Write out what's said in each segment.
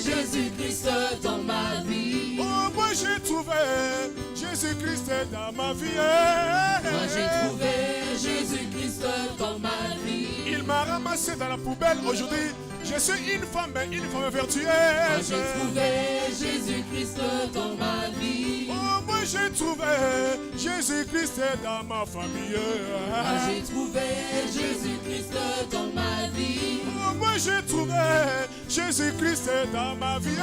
Jésus-Christ dans ma vie. Oh, moi j'ai trouvé Jésus-Christ dans ma vie. Moi j'ai trouvé Jésus-Christ dans ma vie. Il m'a ramassé dans la poubelle aujourd'hui. Je suis une femme vertueuse. Moi j'ai trouvé Jésus-Christ dans ma vie. Oh, moi j'ai trouvé Jésus-Christ dans ma famille. Moi j'ai trouvé Jésus-Christ dans ma vie. Oh, moi j'ai trouvé Jésus-Christ dans ma vie.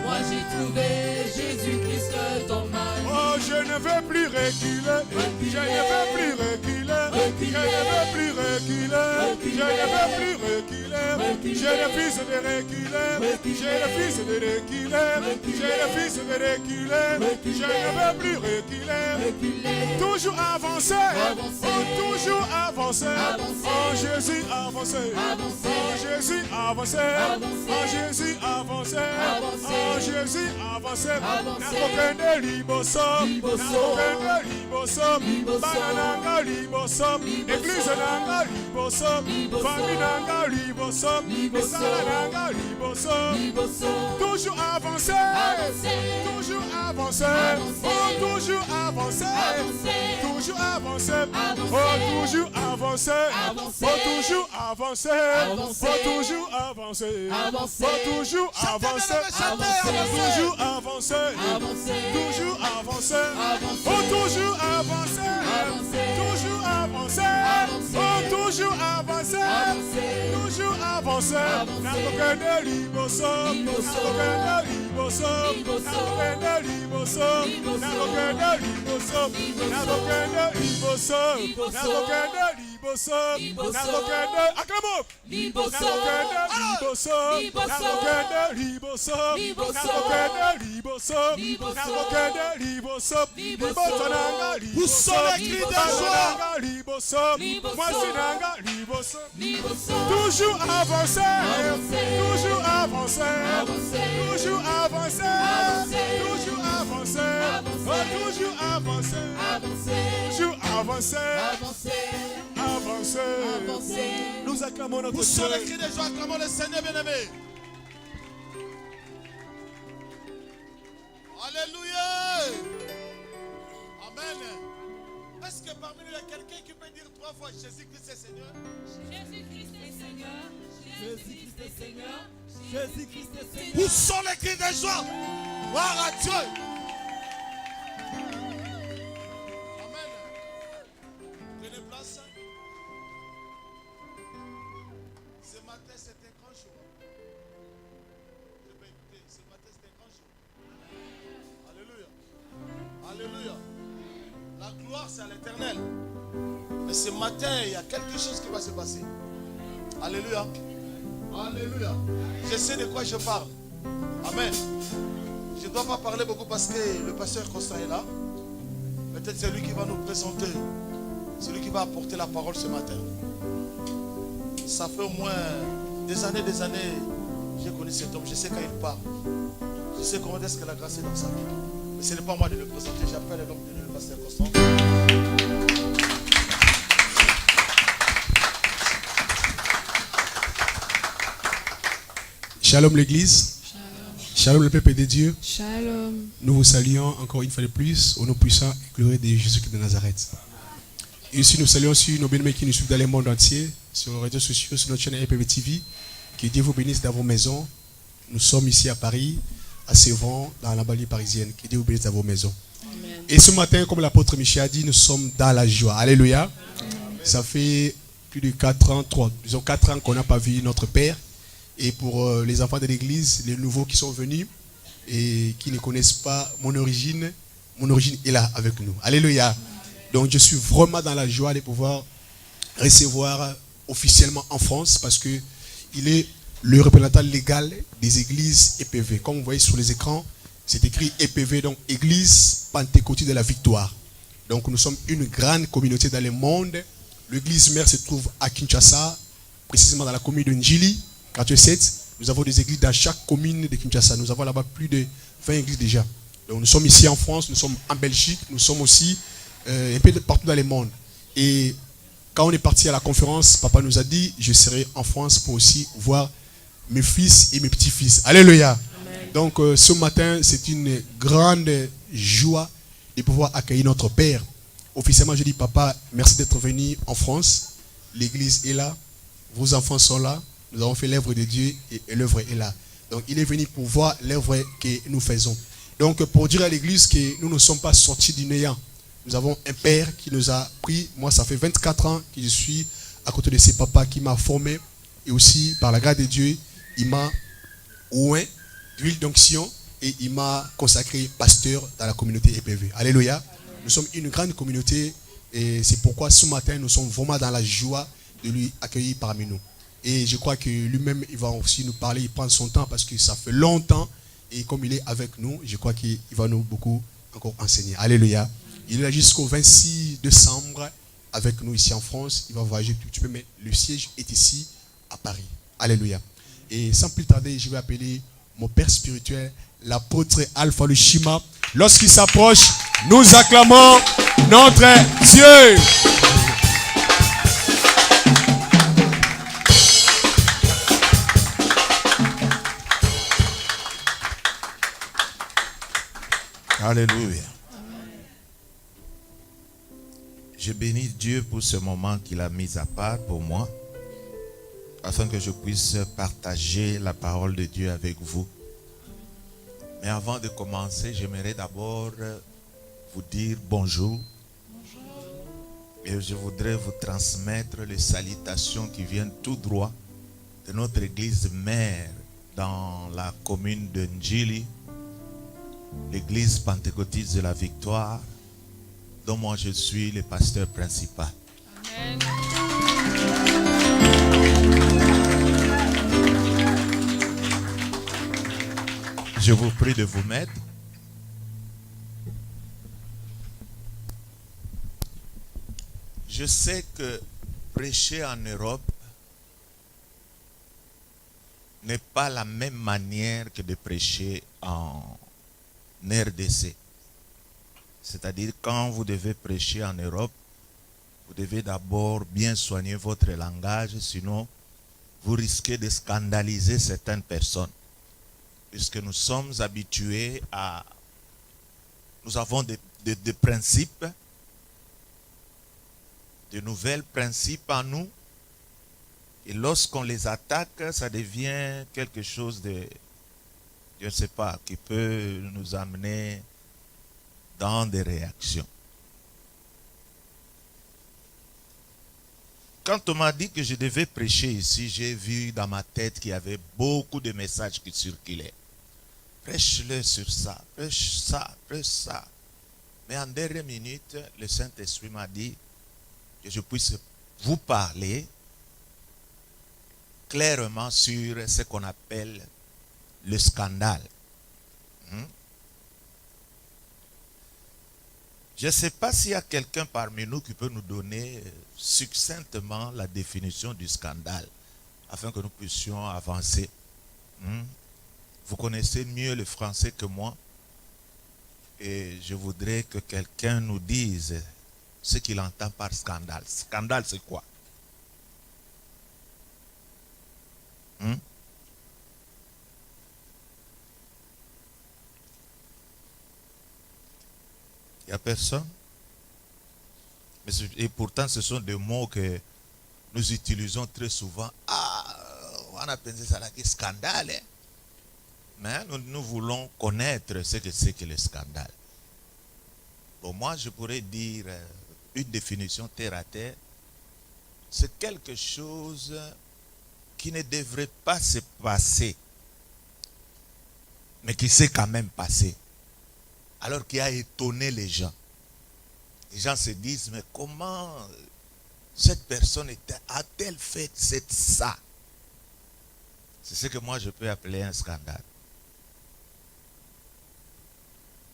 Moi j'ai trouvé Jésus-Christ dans ma vie. Oh, je ne veux plus reculer. Je ne veux plus reculer. Je ne veux plus reculer. Je ne veux plus reculer. Je refuse de reculer. Je refuse de reculer. Je refuse de reculer. Je ne veux plus reculer. Toujours avancer. Oh, toujours avancer. Oh, Jésus avancer. Oh, Jésus avancer. Oh, Jésus avancer. Oh, Jésus avancer. Nakokende liboso. Nakokende liboso. Bananga liboso. Église nanga liboso. Famille nanga liboso. Misala nanga liboso. Toujours avancer. Toujours avancer. Oh, toujours avancer. Toujours avancer. Oh, toujours avancer. Oh, toujours avancer. Oh, toujours avancer. Oh, toujours avancer. Toujours avancer. Toujours avancer. Oh, toujours avancer. Toujours avancer. Oh, toujours avancer. Toujours avancer. Nakokende liboso. Nakokende liboso. Nakokende liboso. Nakokende liboso. Nakokende liboso. Nakokende liboso. Nakokende acclamo. Nakokende liboso. Nakokende liboso. Nakokende liboso. Nakokende liboso. Liboso nanga liboso. Vous sonnez les cris de joie. Liboso. Voici nanga liboso. Toujours avancer. Toujours avancer. Toujours avancer. Toujours avancer. Oh, toujours avancer. Toujours avancer. Avancer. Nous acclamons notre Vous Dieu. sonnez les cris de joie. Acclamons le Seigneur bien-aimé. Alléluia. Amen. Est-ce que parmi nous, il y a quelqu'un qui peut dire 3 fois Jésus-Christ est Seigneur? Jésus-Christ est Seigneur. Jésus-Christ est Seigneur. Jésus-Christ est Seigneur. Où sont les cris de joie? Gloire à Dieu. Amen. Prenez place. Ce matin, c'est un grand jour. Je peux écouter. Ce matin, c'est un grand jour. Alléluia. Alléluia. La gloire, c'est à l'éternel. Mais ce matin, il y a quelque chose qui va se passer. Alléluia. Alléluia. Je sais de quoi je parle. Amen. Je ne dois pas parler beaucoup parce que le pasteur Constant est là. Peut-être c'est lui qui va nous présenter. C'est lui qui va apporter la parole ce matin. Ça fait au moins des années, j'ai connu cet homme. Je sais quand il parle. Je sais comment est-ce que la grâce est dans sa vie. Mais ce n'est pas moi de le présenter. J'appelle l'homme de Dieu, le pasteur Constant. Shalom l'église. Shalom le peuple de Dieu. Shalom. Nous vous saluons encore une fois de plus au nom puissant et glorieux de Jésus-Christ de Nazareth. Et aussi nous saluons aussi nos bien-aimés qui nous suivent dans le monde entier, sur les réseaux sociaux, sur notre chaîne EPV TV. Que Dieu vous bénisse dans vos maisons. Nous sommes ici à Paris, à Sévran, dans la banlieue parisienne. Que Dieu vous bénisse dans vos maisons. Amen. Et ce matin, comme l'apôtre Michel a dit, nous sommes dans la joie. Alléluia. Amen. Ça fait plus de 4 ans, disons 4 ans qu'on n'a pas vu notre Père. Et pour les enfants de l'église, les nouveaux qui sont venus et qui ne connaissent pas mon origine est là avec nous. Alléluia. Donc je suis vraiment dans la joie de pouvoir recevoir officiellement en France parce que il est le représentant légal des églises EPV. Comme vous voyez sur les écrans, c'est écrit EPV, donc Église Pentecôtiste de la Victoire. Donc nous sommes une grande communauté dans le monde. L'église mère se trouve à Kinshasa, précisément dans la commune de Njili. 47, nous avons des églises dans chaque commune de Kinshasa. Nous avons là-bas plus de 20 églises déjà. Donc nous sommes ici en France, nous sommes en Belgique, nous sommes aussi un peu partout dans le monde. Et quand on est parti à la conférence, papa nous a dit, je serai en France pour aussi voir mes fils et mes petits-fils. Alléluia. Donc ce matin, c'est une grande joie de pouvoir accueillir notre Père. Officiellement, je dis, papa, merci d'être venu en France. L'église est là, vos enfants sont là. Nous avons fait l'œuvre de Dieu et l'œuvre est là. Donc il est venu pour voir l'œuvre que nous faisons. Donc pour dire à l'église que nous ne sommes pas sortis du néant. Nous avons un Père qui nous a pris. Moi, ça fait 24 ans que je suis à côté de ces papas qui m'a formé. Et aussi, par la grâce de Dieu, il m'a oint d'huile d'onction et il m'a consacré pasteur dans la communauté EPV. Alléluia. Nous sommes une grande communauté et c'est pourquoi ce matin, nous sommes vraiment dans la joie de lui accueillir parmi nous. Et je crois que lui-même, il va aussi nous parler, il prend son temps parce que ça fait longtemps. Et comme il est avec nous, je crois qu'il va nous beaucoup encore enseigner. Alléluia. Il est là jusqu'au 26 décembre avec nous ici en France. Il va voyager tout petit peu, mais le siège est ici à Paris. Alléluia. Et sans plus tarder, je vais appeler mon père spirituel, l'apôtre Alpha Lushima. Lorsqu'il s'approche, nous acclamons notre Dieu. Alléluia. Je bénis Dieu pour ce moment qu'il a mis à part pour moi, afin que je puisse partager la parole de Dieu avec vous. Mais avant de commencer, j'aimerais d'abord vous dire bonjour. Et je voudrais vous transmettre les salutations qui viennent tout droit de notre église mère dans la commune de Njili, l'église pentecôtiste de la Victoire, dont moi je suis le pasteur principal. Amen. Je vous prie de vous mettre. Je sais que prêcher en Europe n'est pas la même manière que de prêcher en RDC. C'est-à-dire quand vous devez prêcher en Europe, vous devez d'abord bien soigner votre langage, sinon vous risquez de scandaliser certaines personnes. Puisque nous sommes habitués à... Nous avons des principes, de nouveaux principes en nous. Et lorsqu'on les attaque, ça devient quelque chose de... Je ne sais pas, qui peut nous amener dans des réactions. Quand on m'a dit que je devais prêcher ici, j'ai vu dans ma tête qu'il y avait beaucoup de messages qui circulaient. Prêche-le sur ça, prêche ça, prêche ça. Mais en dernière minute, le Saint-Esprit m'a dit que je puisse vous parler clairement sur ce qu'on appelle le scandale. Je ne sais pas s'il y a quelqu'un parmi nous qui peut nous donner succinctement la définition du scandale, afin que nous puissions avancer. Vous connaissez mieux le français que moi, et je voudrais que quelqu'un nous dise ce qu'il entend par scandale. Scandale, c'est quoi? Il n'y a personne? Et pourtant, ce sont des mots que nous utilisons très souvent. Ah, on a pensé ça là, que scandale. Hein? Mais nous voulons connaître ce que c'est que le scandale. Pour moi, je pourrais dire une définition terre à terre. C'est quelque chose qui ne devrait pas se passer, mais qui s'est quand même passé. Alors qu'il a étonné les gens. Les gens se disent, mais comment cette personne a-t-elle fait ça? C'est ce que moi je peux appeler un scandale.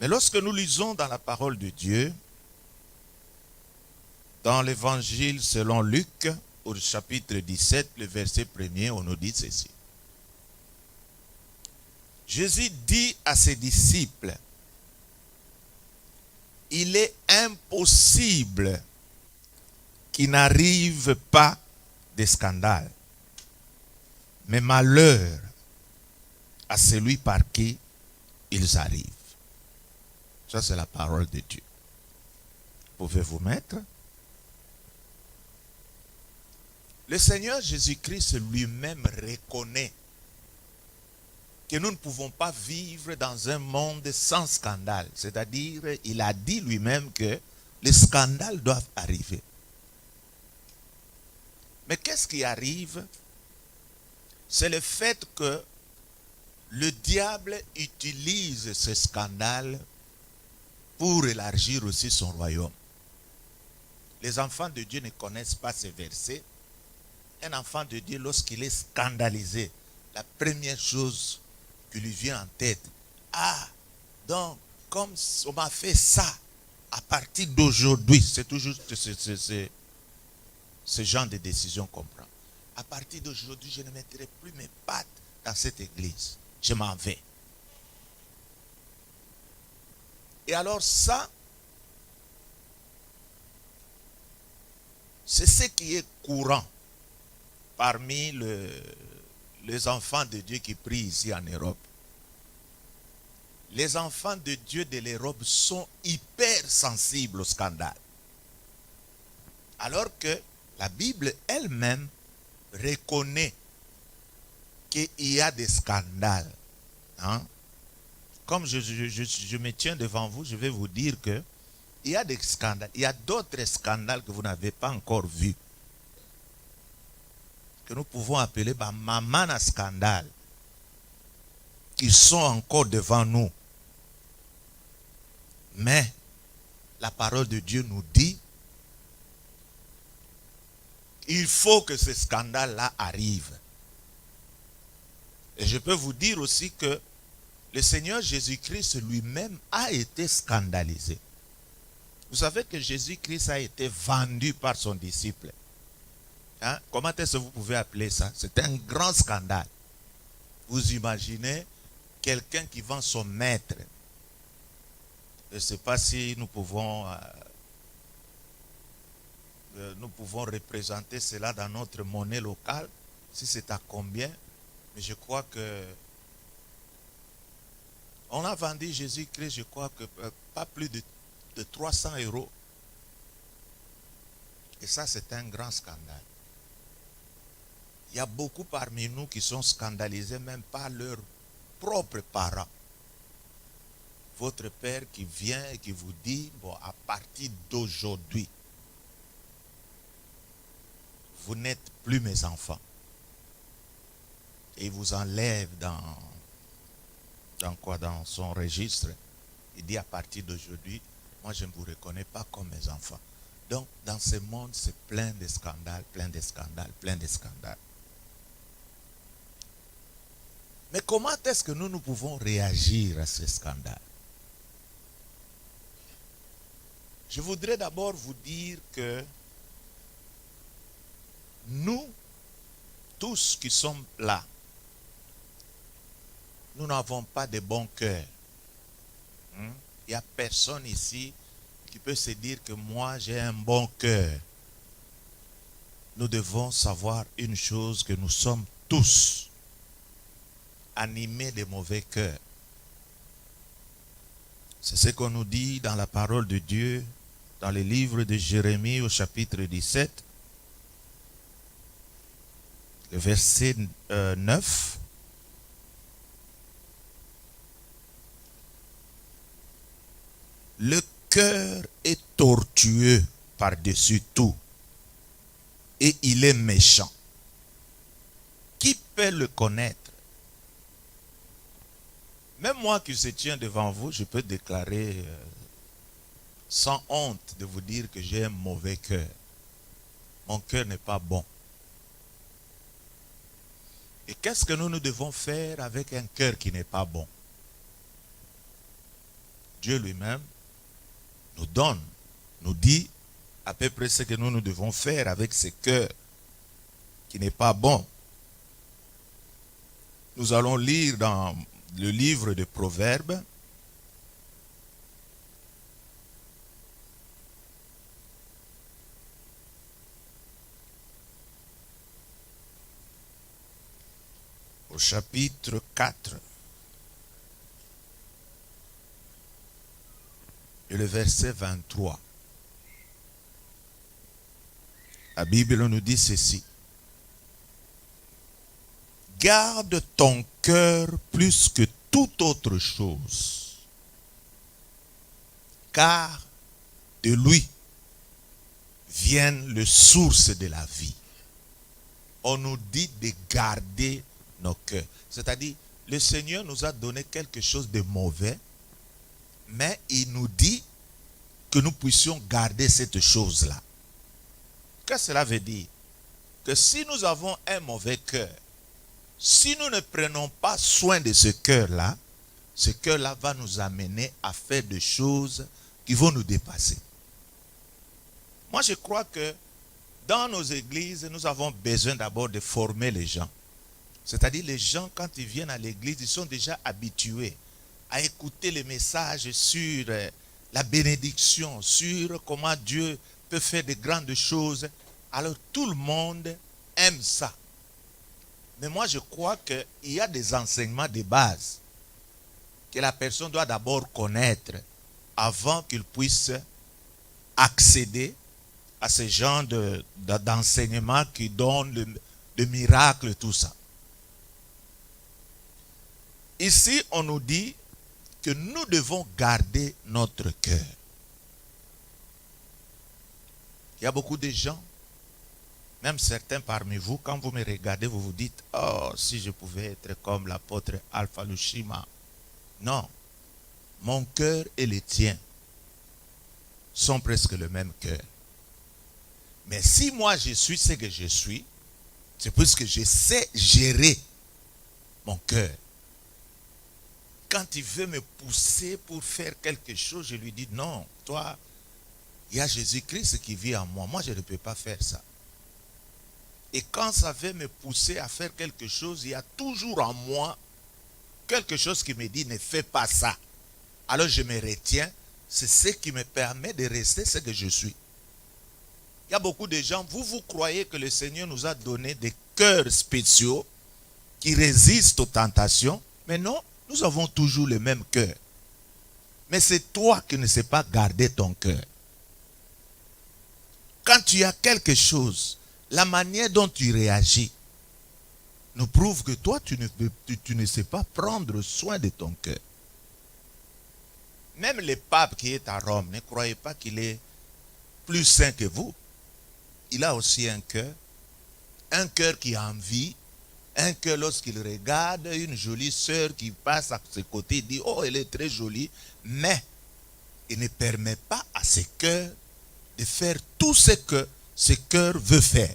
Mais lorsque nous lisons dans la parole de Dieu, dans l'évangile selon Luc, au chapitre 17, le verset 1er, on nous dit ceci. Jésus dit à ses disciples, il est impossible qu'il n'arrive pas de scandale. Mais malheur à celui par qui ils arrivent. Ça, c'est la parole de Dieu. Pouvez-vous mettre? Le Seigneur Jésus-Christ lui-même reconnaît que nous ne pouvons pas vivre dans un monde sans scandale. C'est-à-dire, il a dit lui-même que les scandales doivent arriver. Mais qu'est-ce qui arrive? C'est le fait que le diable utilise ce scandale pour élargir aussi son royaume. Les enfants de Dieu ne connaissent pas ces versets. Un enfant de Dieu, lorsqu'il est scandalisé, la première chose qui lui vient en tête, donc, comme on m'a fait ça, à partir d'aujourd'hui, c'est toujours ce genre de décision qu'on prend. À partir d'aujourd'hui, je ne mettrai plus mes pattes dans cette église. Je m'en vais. Et alors ça, c'est ce qui est courant parmi les enfants de Dieu qui prient ici en Europe. Les enfants de Dieu de l'Europe sont hyper sensibles au scandale. Alors que la Bible elle-même reconnaît qu'il y a des scandales. Hein? Comme je me tiens devant vous, je vais vous dire que il y a des scandales. Il y a d'autres scandales que vous n'avez pas encore vus. Que nous pouvons appeler mamana scandale. Ils sont encore devant nous. Mais la parole de Dieu nous dit il faut que ce scandale-là arrive. Et je peux vous dire aussi que le Seigneur Jésus-Christ lui-même a été scandalisé. Vous savez que Jésus-Christ a été vendu par son disciple. Hein? Comment est-ce que vous pouvez appeler ça? C'est un grand scandale. Vous imaginez quelqu'un qui vend son maître. Je ne sais pas si nous pouvons représenter cela dans notre monnaie locale, si c'est à combien. Mais je crois que on a vendu Jésus-Christ, je crois que pas plus de 300 €. Et ça, c'est un grand scandale. Il y a beaucoup parmi nous qui sont scandalisés même par leurs propres parents. Votre père qui vient et qui vous dit, bon, à partir d'aujourd'hui, vous n'êtes plus mes enfants. Et il vous enlève dans son registre. Il dit à partir d'aujourd'hui, moi je ne vous reconnais pas comme mes enfants. Donc dans ce monde, c'est plein de scandales, plein de scandales, plein de scandales. Mais comment est-ce que nous pouvons réagir à ces scandales? Je voudrais d'abord vous dire que nous, tous qui sommes là, nous n'avons pas de bon cœur. Il n'y a personne ici qui peut se dire que moi j'ai un bon cœur. Nous devons savoir une chose, que nous sommes tous animés de mauvais cœurs. C'est ce qu'on nous dit dans la parole de Dieu, dans le livre de Jérémie au chapitre 17, le verset 9. Le cœur est tortueux par-dessus tout et il est méchant. Qui peut le connaître? Même moi qui se tiens devant vous, je peux déclarer sans honte de vous dire que j'ai un mauvais cœur. Mon cœur n'est pas bon. Et qu'est-ce que nous devons faire avec un cœur qui n'est pas bon? Dieu lui-même nous donne, nous dit à peu près ce que nous devons faire avec ce cœur qui n'est pas bon. Nous allons lire dans le livre de Proverbes, au chapitre 4. et le verset 23. La Bible nous dit ceci. Garde ton cœur plus que toute autre chose, car de lui viennent les sources de la vie. On nous dit de garder nos cœurs. C'est-à-dire, le Seigneur nous a donné quelque chose de mauvais, mais il nous dit que nous puissions garder cette chose-là. Qu'est-ce que cela veut dire? Que si nous avons un mauvais cœur, si nous ne prenons pas soin de ce cœur-là va nous amener à faire des choses qui vont nous dépasser. Moi, je crois que dans nos églises, nous avons besoin d'abord de former les gens. C'est-à-dire, les gens, quand ils viennent à l'église, ils sont déjà habitués à écouter les messages sur la bénédiction, sur comment Dieu peut faire de grandes choses. Alors, tout le monde aime ça. Mais moi, je crois qu'il y a des enseignements de base que la personne doit d'abord connaître avant qu'il puisse accéder à ce genre d'enseignement qui donne le miracle, tout ça. Ici, on nous dit que nous devons garder notre cœur. Il y a beaucoup de gens, même certains parmi vous, quand vous me regardez, vous vous dites, oh, si je pouvais être comme l'apôtre Alpha Lushima. Non, mon cœur et le tien sont presque le même cœur. Mais si moi je suis ce que je suis, c'est parce que je sais gérer mon cœur. Quand il veut me pousser pour faire quelque chose, je lui dis non, toi, il y a Jésus-Christ qui vit en moi. Moi, je ne peux pas faire ça. Et quand ça veut me pousser à faire quelque chose, il y a toujours en moi quelque chose qui me dit ne fais pas ça. Alors je me retiens. C'est ce qui me permet de rester ce que je suis. Il y a beaucoup de gens, vous croyez que le Seigneur nous a donné des cœurs spéciaux qui résistent aux tentations, mais non, nous avons toujours le même cœur. Mais c'est toi qui ne sais pas garder ton cœur. Quand tu as quelque chose, la manière dont tu réagis nous prouve que toi, tu ne sais pas prendre soin de ton cœur. Même le pape qui est à Rome, ne croyez pas qu'il est plus saint que vous. Il a aussi un cœur qui envie, un cœur lorsqu'il regarde une jolie sœur qui passe à ses côtés, il dit, oh, elle est très jolie, mais il ne permet pas à ce cœur de faire tout ce que ce cœur veut faire.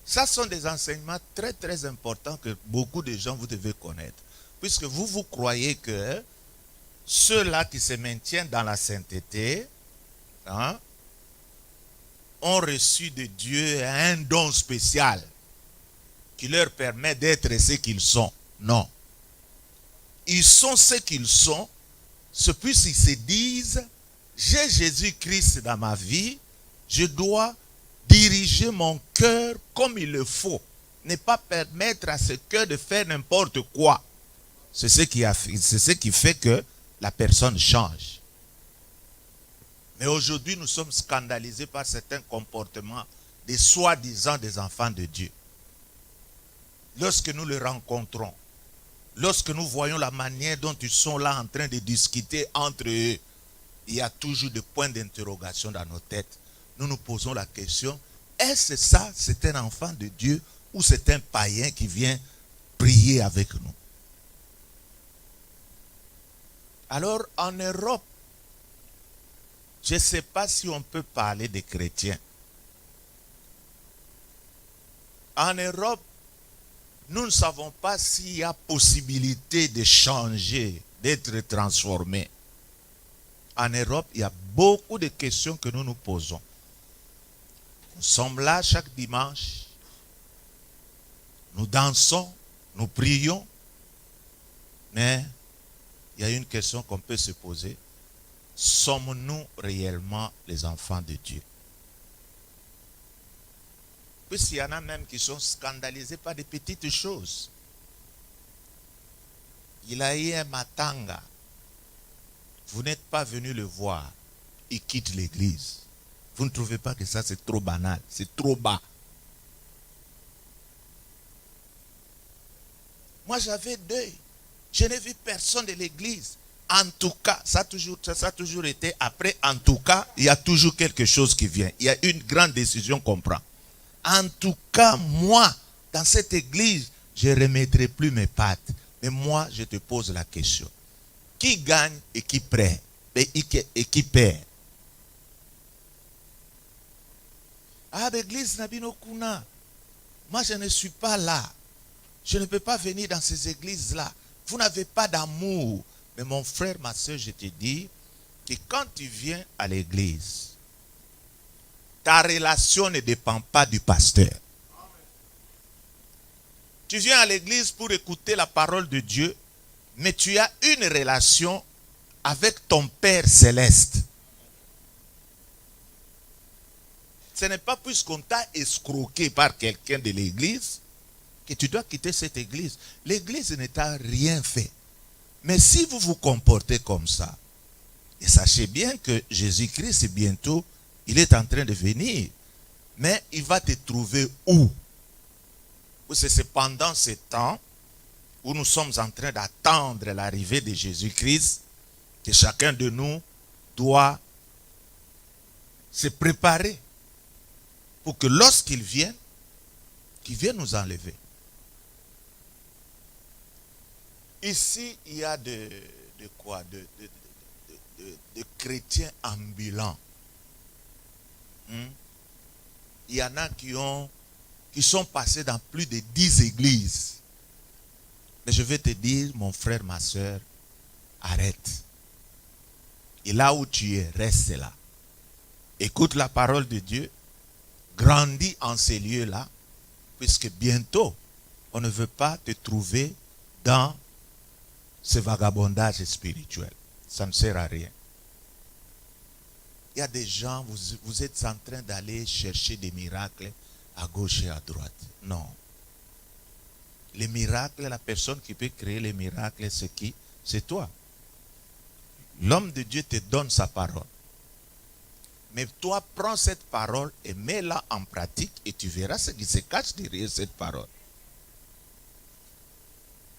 Ça sont des enseignements très très importants que beaucoup de gens vous devez connaître. Puisque vous croyez que ceux-là qui se maintiennent dans la sainteté, ont reçu de Dieu un don spécial qui leur permet d'être ce qu'ils sont. Non. Ils sont ce qu'ils sont, puisqu'ils se disent, j'ai Jésus-Christ dans ma vie, je dois diriger mon cœur comme il le faut. Ne pas permettre à ce cœur de faire n'importe quoi. C'est ce qui fait que la personne change. Mais aujourd'hui, nous sommes scandalisés par certains comportements des soi-disant des enfants de Dieu. Lorsque nous les rencontrons, lorsque nous voyons la manière dont ils sont là en train de discuter entre eux, il y a toujours des points d'interrogation dans nos têtes. Nous nous posons la question, est-ce ça, c'est un enfant de Dieu ou c'est un païen qui vient prier avec nous? Alors, en Europe, je ne sais pas si on peut parler des chrétiens. En Europe, nous ne savons pas s'il y a possibilité de changer, d'être transformé. En Europe, il y a beaucoup de questions que nous nous posons. Nous sommes là chaque dimanche. Nous dansons, nous prions. Mais il y a une question qu'on peut se poser. Sommes-nous réellement les enfants de Dieu? Puisqu'il y en a même qui sont scandalisés par des petites choses. Il a eu un matanga vous n'êtes pas venu le voir, il quitte l'église. Vous ne trouvez pas que ça c'est trop banal, c'est trop bas. Moi j'avais deuil. Je n'ai vu personne de l'église. En tout cas, ça a toujours été après. En tout cas, il y a toujours quelque chose qui vient. Il y a une grande décision qu'on prend. En tout cas, moi, dans cette église, je ne remettrai plus mes pattes. Mais moi, je te pose la question. Qui gagne et qui perd? Et qui perd? Ah, l'église Nabino Kuna. Moi, je ne suis pas là. Je ne peux pas venir dans ces églises-là. Vous n'avez pas d'amour. Mais mon frère, ma soeur, je te dis que quand tu viens à l'église, ta relation ne dépend pas du pasteur. Tu viens à l'église pour écouter la parole de Dieu, mais tu as une relation avec ton Père céleste. Ce n'est pas puisqu'on t'a escroqué par quelqu'un de l'église que tu dois quitter cette église. L'église ne t'a rien fait. Mais si vous vous comportez comme ça, et sachez bien que Jésus-Christ, bientôt, il est en train de venir. Mais il va te trouver où? C'est pendant ce temps où nous sommes en train d'attendre l'arrivée de Jésus-Christ que chacun de nous doit se préparer pour que lorsqu'il vienne, qu'il vienne nous enlever. Ici, il y a de chrétiens ambulants. Il y en a qui sont passés dans plus de 10 églises. Mais je vais te dire, mon frère, ma soeur, arrête. Et là où tu es, reste là. Écoute la parole de Dieu. Grandis en ces lieux-là. Puisque bientôt, on ne veut pas te trouver dans ce vagabondage spirituel. Ça ne sert à rien. Il y a des gens, vous êtes en train d'aller chercher des miracles à gauche et à droite. Non. Les miracles, la personne qui peut créer les miracles, c'est qui? C'est toi. L'homme de Dieu te donne sa parole. Mais toi, prends cette parole et mets-la en pratique et tu verras ce qui se cache derrière cette parole.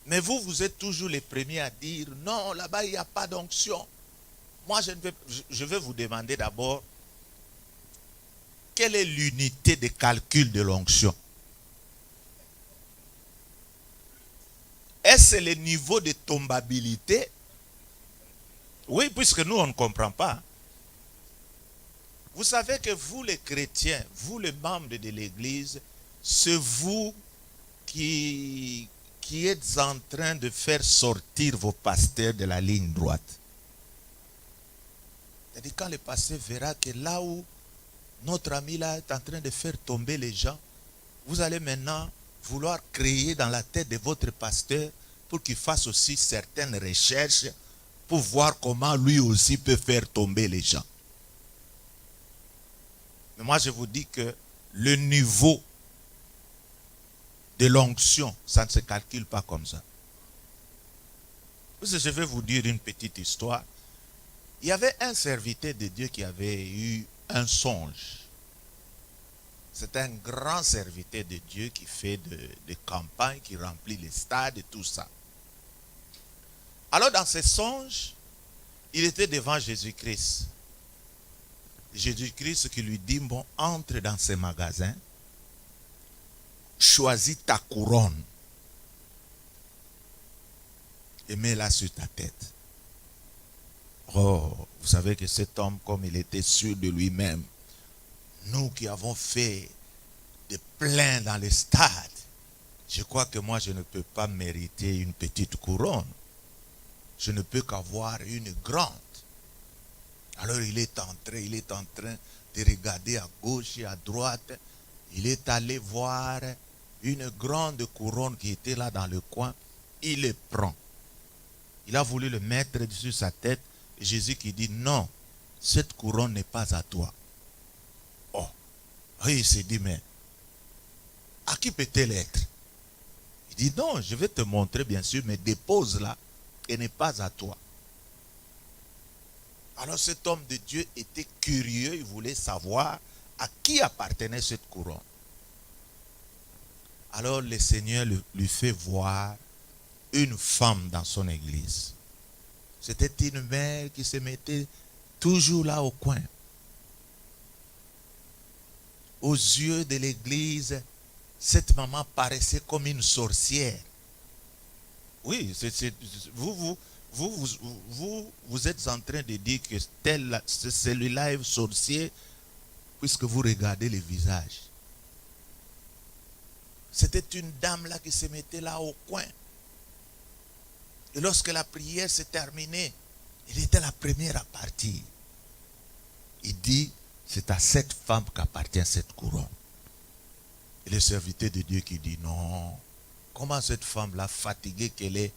Mais vous êtes toujours les premiers à dire, non, là-bas, il n'y a pas d'onction. Moi, je vais vous demander d'abord, quelle est l'unité de calcul de l'onction? Est-ce le niveau de tombabilité? Oui, puisque nous, on ne comprend pas. Vous savez que vous, les chrétiens, vous, les membres de l'église, c'est vous qui êtes en train de faire sortir vos pasteurs de la ligne droite. C'est-à-dire quand le pasteur verra que là où notre ami là est en train de faire tomber les gens, vous allez maintenant vouloir créer dans la tête de votre pasteur pour qu'il fasse aussi certaines recherches pour voir comment lui aussi peut faire tomber les gens. Mais moi je vous dis que le niveau de l'onction, ça ne se calcule pas comme ça. Je vais vous dire une petite histoire. Il y avait un serviteur de Dieu qui avait eu un songe. C'est un grand serviteur de Dieu qui fait des campagnes, qui remplit les stades et tout ça. Alors dans ce songe, il était devant Jésus-Christ. Jésus-Christ qui lui dit, bon, entre dans ces magasins, choisis ta couronne et mets-la sur ta tête. Oh, vous savez que cet homme, comme il était sûr de lui-même, nous qui avons fait des pleins dans les stades, je crois que moi je ne peux pas mériter une petite couronne. Je ne peux qu'avoir une grande. Alors il est en train de regarder à gauche et à droite. Il est allé voir une grande couronne qui était là dans le coin. Il le prend. Il a voulu le mettre sur sa tête. Et Jésus qui dit, non, cette couronne n'est pas à toi. Oh, il s'est dit, mais à qui peut-elle être? Il dit, non, je vais te montrer bien sûr, mais dépose-la et n'est pas à toi. Alors cet homme de Dieu était curieux, il voulait savoir à qui appartenait cette couronne. Alors le Seigneur lui fait voir une femme dans son église. C'était une mère qui se mettait toujours là au coin. Aux yeux de l'église, cette maman paraissait comme une sorcière. Oui, vous êtes en train de dire que celui-là est sorcier puisque vous regardez le visage. C'était une dame là qui se mettait là au coin. Et lorsque la prière s'est terminée, il était la première à partir. Il dit, c'est à cette femme qu'appartient cette couronne. Et le serviteur de Dieu qui dit, non, comment cette femme-là, fatiguée qu'elle est,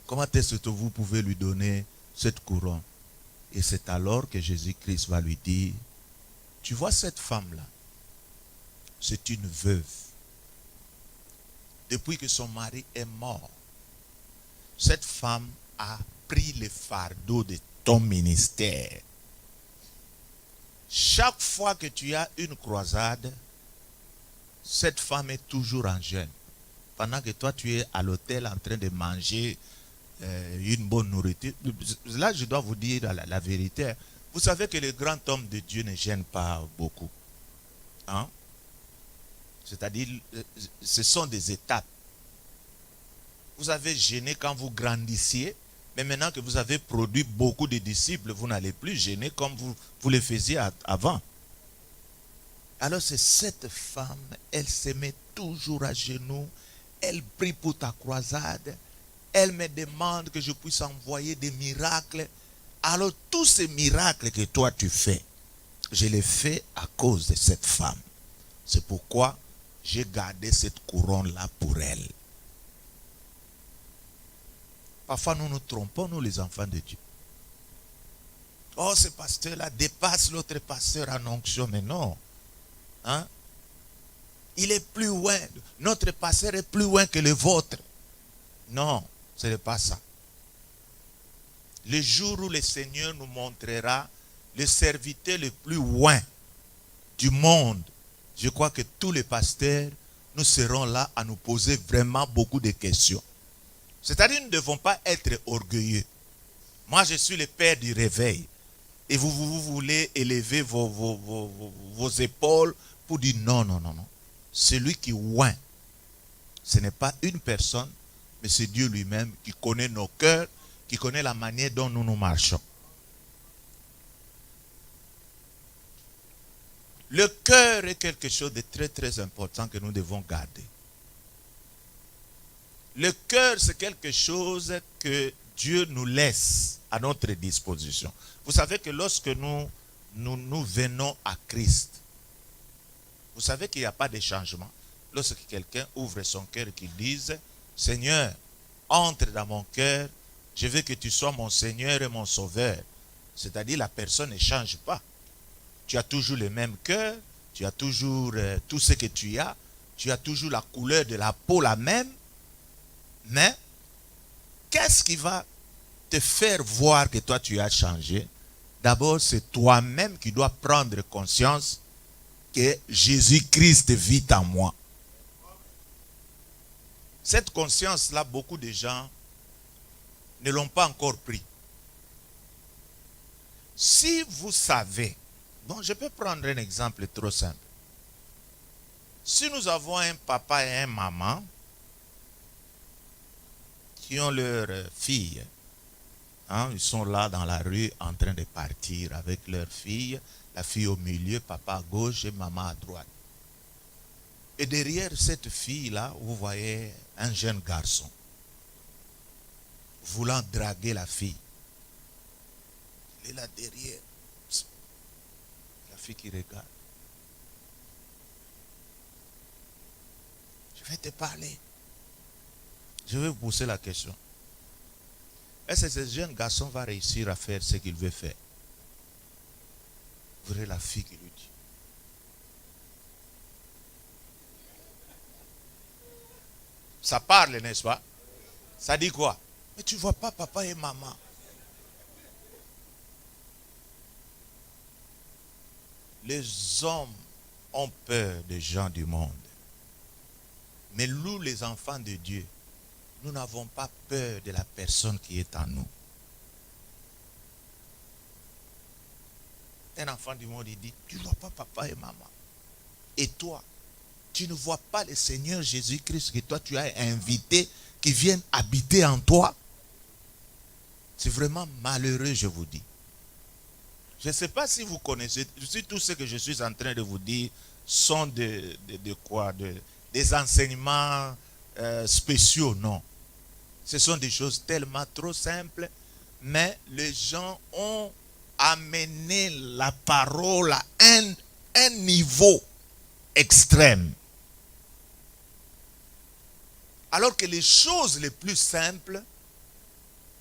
comment est-ce que vous pouvez lui donner cette couronne? Et c'est alors que Jésus-Christ va lui dire, tu vois cette femme-là, c'est une veuve. Depuis que son mari est mort, cette femme a pris le fardeau de ton ministère. Chaque fois que tu as une croisade, cette femme est toujours en jeûne. Pendant que toi, tu es à l'hôtel en train de manger une bonne nourriture. Là, je dois vous dire la vérité. Vous savez que les grands hommes de Dieu ne gênent pas beaucoup. Hein? C'est-à-dire, ce sont des étapes. Vous avez gêné quand vous grandissiez, mais maintenant que vous avez produit beaucoup de disciples, vous n'allez plus gêner comme vous le faisiez avant. Alors c'est cette femme, elle se met toujours à genoux, elle prie pour ta croisade, elle me demande que je puisse envoyer des miracles. Alors tous ces miracles que toi tu fais, je les fais à cause de cette femme. C'est pourquoi j'ai gardé cette couronne-là pour elle. Parfois nous nous trompons, nous les enfants de Dieu. Oh, ce pasteur-là dépasse l'autre pasteur en onction, mais non. Hein? Il est plus loin. Notre pasteur est plus loin que le vôtre. Non, ce n'est pas ça. Le jour où le Seigneur nous montrera le serviteur le plus loin du monde, je crois que tous les pasteurs, nous serons là à nous poser vraiment beaucoup de questions. C'est-à-dire, nous ne devons pas être orgueilleux. Moi, je suis le père du réveil. Et vous voulez élever vos épaules pour dire non, non, non, non. Celui qui oint, ce n'est pas une personne, mais c'est Dieu lui-même qui connaît nos cœurs, qui connaît la manière dont nous marchons. Le cœur est quelque chose de très, très important que nous devons garder. Le cœur, c'est quelque chose que Dieu nous laisse à notre disposition. Vous savez que lorsque nous venons à Christ, vous savez qu'il n'y a pas de changement. Lorsque quelqu'un ouvre son cœur et qu'il dise, Seigneur, entre dans mon cœur, je veux que tu sois mon Seigneur et mon Sauveur. C'est-à-dire la personne ne change pas. Tu as toujours le même cœur, tu as toujours tout ce que tu as toujours la couleur de la peau la même. Mais, qu'est-ce qui va te faire voir que toi tu as changé? D'abord, c'est toi-même qui dois prendre conscience que Jésus-Christ vit en moi. Cette conscience-là, beaucoup de gens ne l'ont pas encore pris. Si vous savez, bon, je peux prendre un exemple trop simple. Si nous avons un papa et une maman qui ont leur fille, hein, ils sont là dans la rue en train de partir avec leur fille, la fille au milieu, papa à gauche et maman à droite. Et derrière cette fille-là, vous voyez un jeune garçon voulant draguer la fille. Il est là derrière. La fille qui regarde. Je vais te parler. Je vais vous poser la question. Est-ce que ce jeune garçon va réussir à faire ce qu'il veut faire? Vous verrez la fille qui lui dit. Ça parle, n'est-ce pas? Ça dit quoi? Mais tu ne vois pas papa et maman. les hommes ont peur des gens du monde. Mais nous, les enfants de Dieu, nous n'avons pas peur de la personne qui est en nous. Un enfant du monde, il dit, tu ne vois pas papa et maman. Et toi, tu ne vois pas le Seigneur Jésus-Christ que toi tu as invité, qui vienne habiter en toi. C'est vraiment malheureux, je vous dis. Je ne sais pas si vous connaissez, si tout ce que je suis en train de vous dire sont de quoi, des enseignements spéciaux, non. Ce sont des choses tellement trop simples, mais les gens ont amené la parole à un niveau extrême. Alors que les choses les plus simples,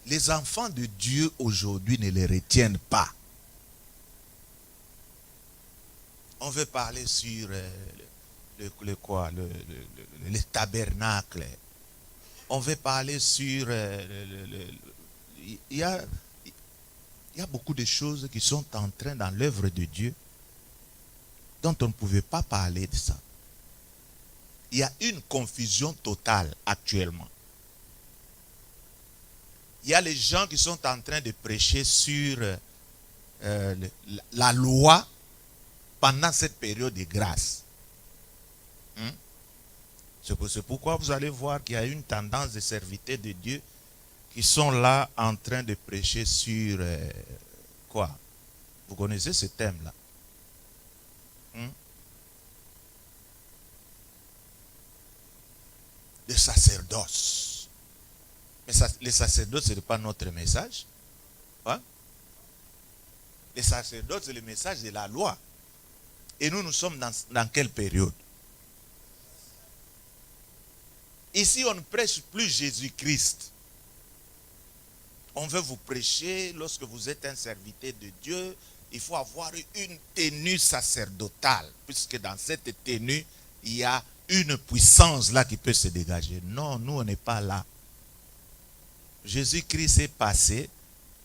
les enfants de Dieu aujourd'hui ne les retiennent pas. On veut parler sur le tabernacle. On veut parler sur... Il y a beaucoup de choses qui sont en train dans l'œuvre de Dieu dont on ne pouvait pas parler de ça. Il y a une confusion totale actuellement. Il y a les gens qui sont en train de prêcher sur la loi pendant cette période de grâce. C'est pourquoi vous allez voir qu'il y a une tendance de serviteurs de Dieu qui sont là en train de prêcher sur quoi? Vous connaissez ce thème-là? Le sacerdoce. Mais le sacerdoce, ce n'est pas notre message. Hein? Le sacerdoce, c'est le message de la loi. Et nous sommes dans quelle période? Ici, on ne prêche plus Jésus-Christ. On veut vous prêcher, lorsque vous êtes un serviteur de Dieu, il faut avoir une tenue sacerdotale, puisque dans cette tenue, il y a une puissance là qui peut se dégager. Non, nous, on n'est pas là. Jésus-Christ est passé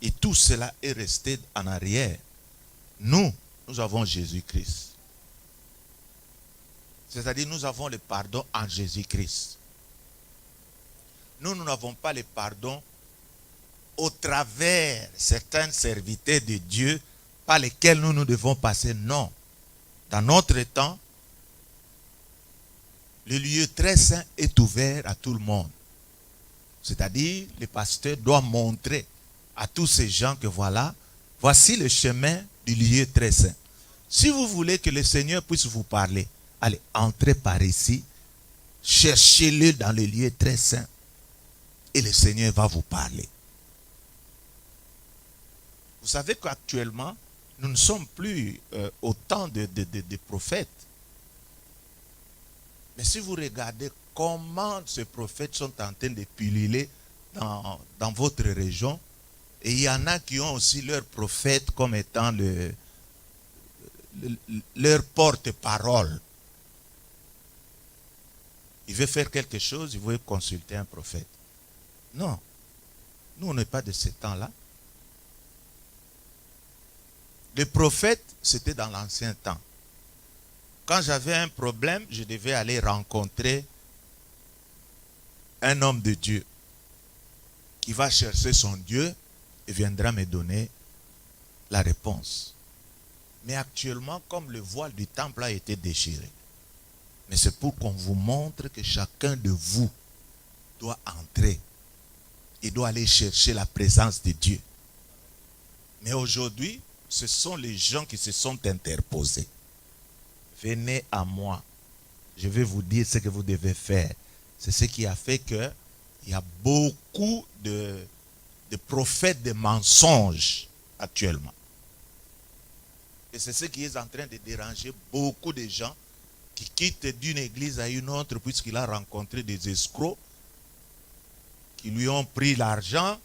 et tout cela est resté en arrière. Nous avons Jésus-Christ. C'est-à-dire, nous avons le pardon en Jésus-Christ. Nous n'avons pas le pardon au travers certains serviteurs de Dieu par lesquels nous devons passer. Non. Dans notre temps, le lieu très saint est ouvert à tout le monde. C'est-à-dire, le pasteur doit montrer à tous ces gens que voilà, voici le chemin du lieu très saint. Si vous voulez que le Seigneur puisse vous parler, allez, entrez par ici, cherchez-le dans le lieu très saint et le Seigneur va vous parler. Vous savez qu'actuellement, nous ne sommes plus au temps de prophètes. Mais si vous regardez comment ces prophètes sont en train de pulluler dans votre région, et il y en a qui ont aussi leur prophète comme étant leur porte-parole. Il veut faire quelque chose, il veut consulter un prophète. Non, nous on n'est pas de ce temps-là. Les prophètes, c'était dans l'ancien temps. Quand j'avais un problème, je devais aller rencontrer un homme de Dieu qui va chercher son Dieu et viendra me donner la réponse. Mais actuellement, comme le voile du temple a été déchiré, mais c'est pour qu'on vous montre que chacun de vous doit entrer et doit aller chercher la présence de Dieu. Mais aujourd'hui, ce sont les gens qui se sont interposés. Venez à moi. Je vais vous dire ce que vous devez faire. C'est ce qui a fait qu'il y a beaucoup de prophètes de mensonges actuellement. Et c'est ce qui est en train de déranger beaucoup de gens qui quittent d'une église à une autre puisqu'il a rencontré des escrocs qui lui ont pris l'argent.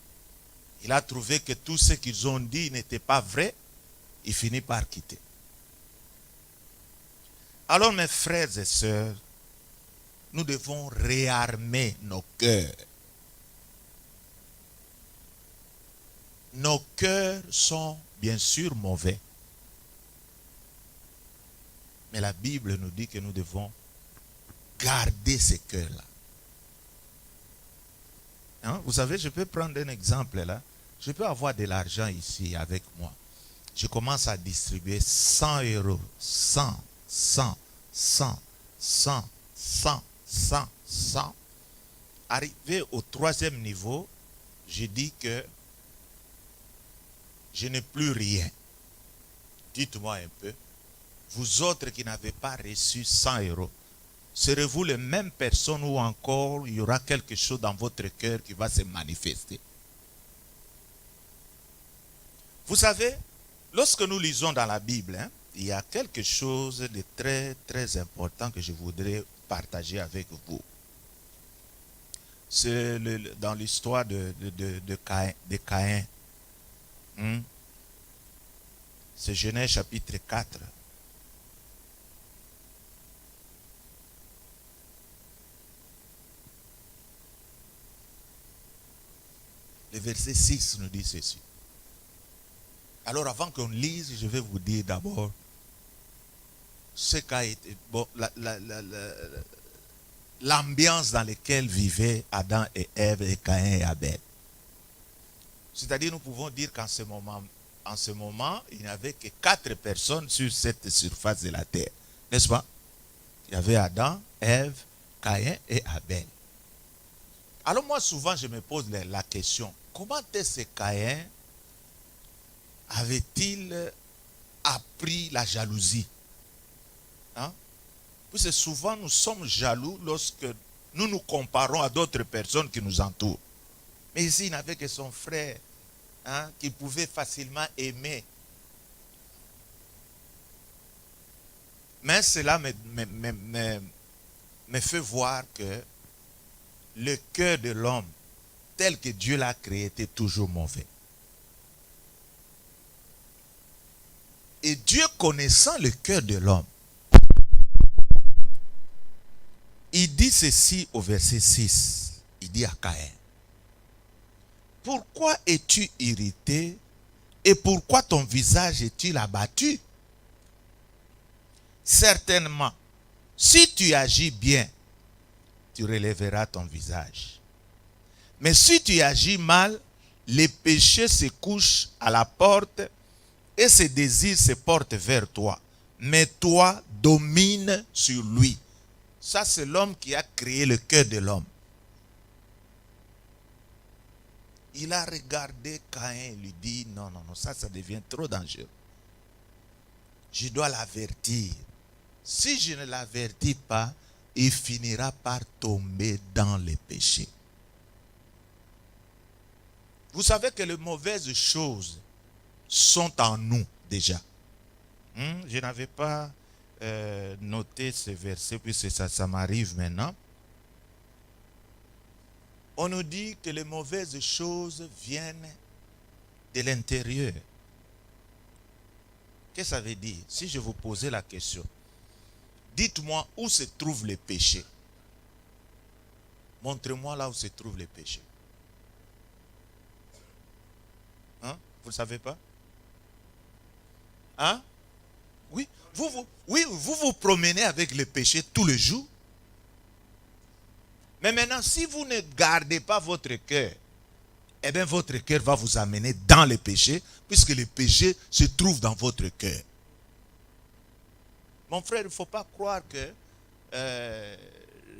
Il a trouvé que tout ce qu'ils ont dit n'était pas vrai. Il finit par quitter. Alors mes frères et sœurs, nous devons réarmer nos cœurs. Nos cœurs sont bien sûr mauvais. Mais la Bible nous dit que nous devons garder ces cœurs-là. Hein? Vous savez, je peux prendre un exemple là. Je peux avoir de l'argent ici avec moi. Je commence à distribuer 100 euros. 100, 100, 100, 100, 100, 100, 100. Arrivé au 3e niveau, je dis que je n'ai plus rien. Dites-moi un peu. Vous autres qui n'avez pas reçu 100 euros, serez-vous les mêmes personnes ou encore il y aura quelque chose dans votre cœur qui va se manifester? Vous savez, lorsque nous lisons dans la Bible, il y a quelque chose de très très important que je voudrais partager avec vous. C'est dans l'histoire de Caïn. C'est Genèse chapitre 4. Le verset 6 nous dit ceci. Alors avant qu'on lise, je vais vous dire d'abord ce qu'a été l'ambiance dans laquelle vivaient Adam et Ève et Caïn et Abel. C'est-à-dire, nous pouvons dire qu'en ce moment, il n'y avait que 4 personnes sur cette surface de la terre. N'est-ce pas? Il y avait Adam, Ève, Caïn et Abel. Alors moi, souvent, je me pose la question, comment est-ce que Caïn avait-il appris la jalousie? Hein? Puisque souvent, nous sommes jaloux lorsque nous nous comparons à d'autres personnes qui nous entourent. Mais ici, il n'avait que son frère, qu'il pouvait facilement aimer. Mais cela me fait voir que le cœur de l'homme, tel que Dieu l'a créé, était toujours mauvais. Et Dieu, connaissant le cœur de l'homme, il dit ceci au verset 6. Il dit à Caïn, pourquoi es-tu irrité et pourquoi ton visage est-il abattu? Certainement, si tu agis bien, tu relèveras ton visage. Mais si tu agis mal, les péchés se couchent à la porte et ses désirs se portent vers toi. Mais toi, domine sur lui. Ça, c'est l'homme qui a créé le cœur de l'homme. Il a regardé Caïn et lui dit, non, ça devient trop dangereux. Je dois l'avertir. Si je ne l'avertis pas, il finira par tomber dans les péchés. Vous savez que les mauvaises choses sont en nous déjà. Je n'avais pas noté ce verset puisque ça m'arrive maintenant. On nous dit que les mauvaises choses viennent de l'intérieur. Qu'est-ce que ça veut dire? Si je vous posais la question, dites-moi où se trouvent les péchés. Montrez-moi là où se trouvent les péchés. Vous ne savez pas? Oui, vous vous promenez avec le péché tous les jours. Mais maintenant, si vous ne gardez pas votre cœur, eh bien votre cœur va vous amener dans le péché, puisque le péché se trouve dans votre cœur. Mon frère, il ne faut pas croire que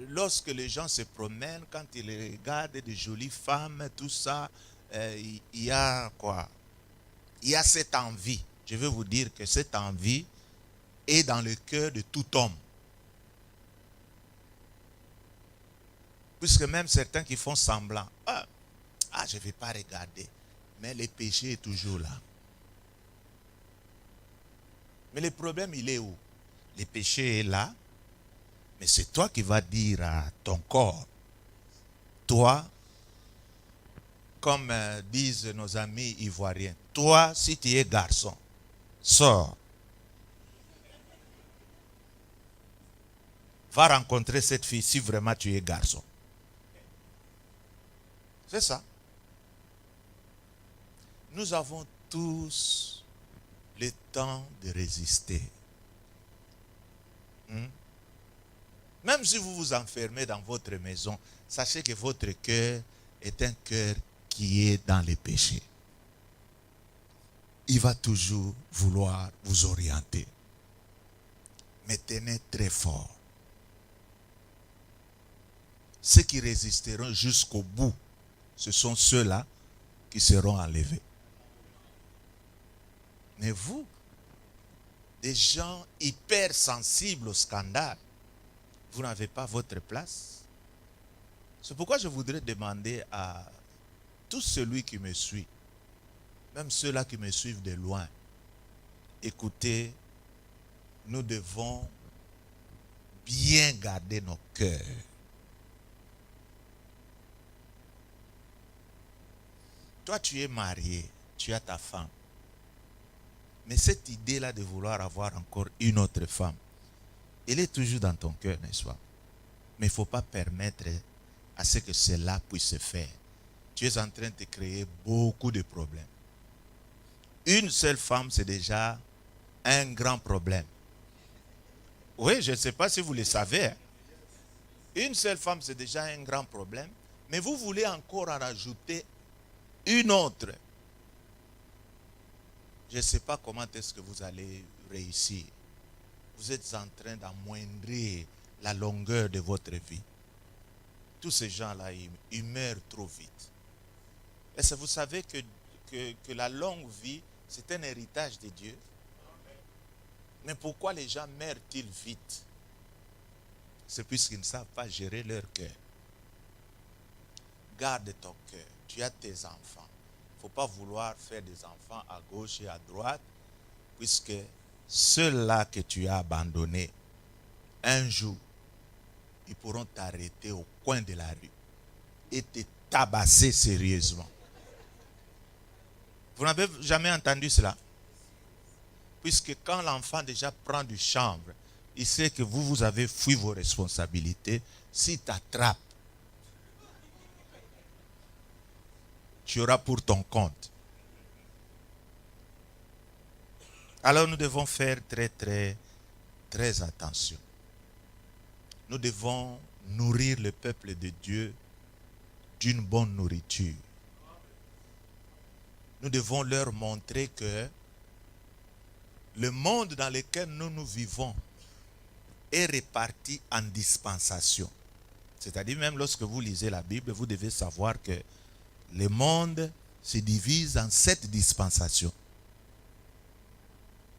lorsque les gens se promènent, quand ils regardent des jolies femmes, tout ça, il y a quoi? Il y a cette envie. Je veux vous dire que cette envie est dans le cœur de tout homme. Puisque même certains qui font semblant, je ne vais pas regarder, mais le péché est toujours là. Mais le problème, il est où? Le péché est là, mais c'est toi qui vas dire à ton corps, toi, comme disent nos amis ivoiriens, toi, si tu es garçon, sors. Va rencontrer cette fille si vraiment tu es garçon. C'est ça. Nous avons tous le temps de résister. Même si vous vous enfermez dans votre maison, sachez que votre cœur est un cœur qui est dans les péchés. Il va toujours vouloir vous orienter. Mais tenez très fort. Ceux qui résisteront jusqu'au bout, ce sont ceux-là qui seront enlevés. Mais vous, des gens hypersensibles au scandale, vous n'avez pas votre place. C'est pourquoi je voudrais demander à tout celui qui me suit, même ceux-là qui me suivent de loin, écoutez, nous devons bien garder nos cœurs. Toi, tu es marié, tu as ta femme. Mais cette idée-là de vouloir avoir encore une autre femme, elle est toujours dans ton cœur, n'est-ce pas? Mais il ne faut pas permettre à ce que cela puisse se faire. Tu es en train de créer beaucoup de problèmes. Une seule femme, c'est déjà un grand problème. Oui, je ne sais pas si vous le savez. Une seule femme, c'est déjà un grand problème. Mais vous voulez encore en rajouter une autre. Je ne sais pas comment est-ce que vous allez réussir. Vous êtes en train d'amoindrir la longueur de votre vie. Tous ces gens-là, ils meurent trop vite. Est-ce que vous savez que la longue vie, c'est un héritage de Dieu? Mais pourquoi les gens meurent-ils vite? C'est puisqu'ils ne savent pas gérer leur cœur. Garde ton cœur. Tu as tes enfants. Il ne faut pas vouloir faire des enfants à gauche et à droite, puisque ceux-là que tu as abandonnés, un jour, ils pourront t'arrêter au coin de la rue et te tabasser sérieusement. Vous n'avez jamais entendu cela? Puisque quand l'enfant déjà prend du chambre, il sait que vous avez fui vos responsabilités. S'il t'attrape, tu auras pour ton compte. Alors nous devons faire très attention. Nous devons nourrir le peuple de Dieu d'une bonne nourriture. Nous devons leur montrer que le monde dans lequel nous vivons est réparti en dispensations. C'est-à-dire même lorsque vous lisez la Bible, vous devez savoir que le monde se divise en 7 dispensations.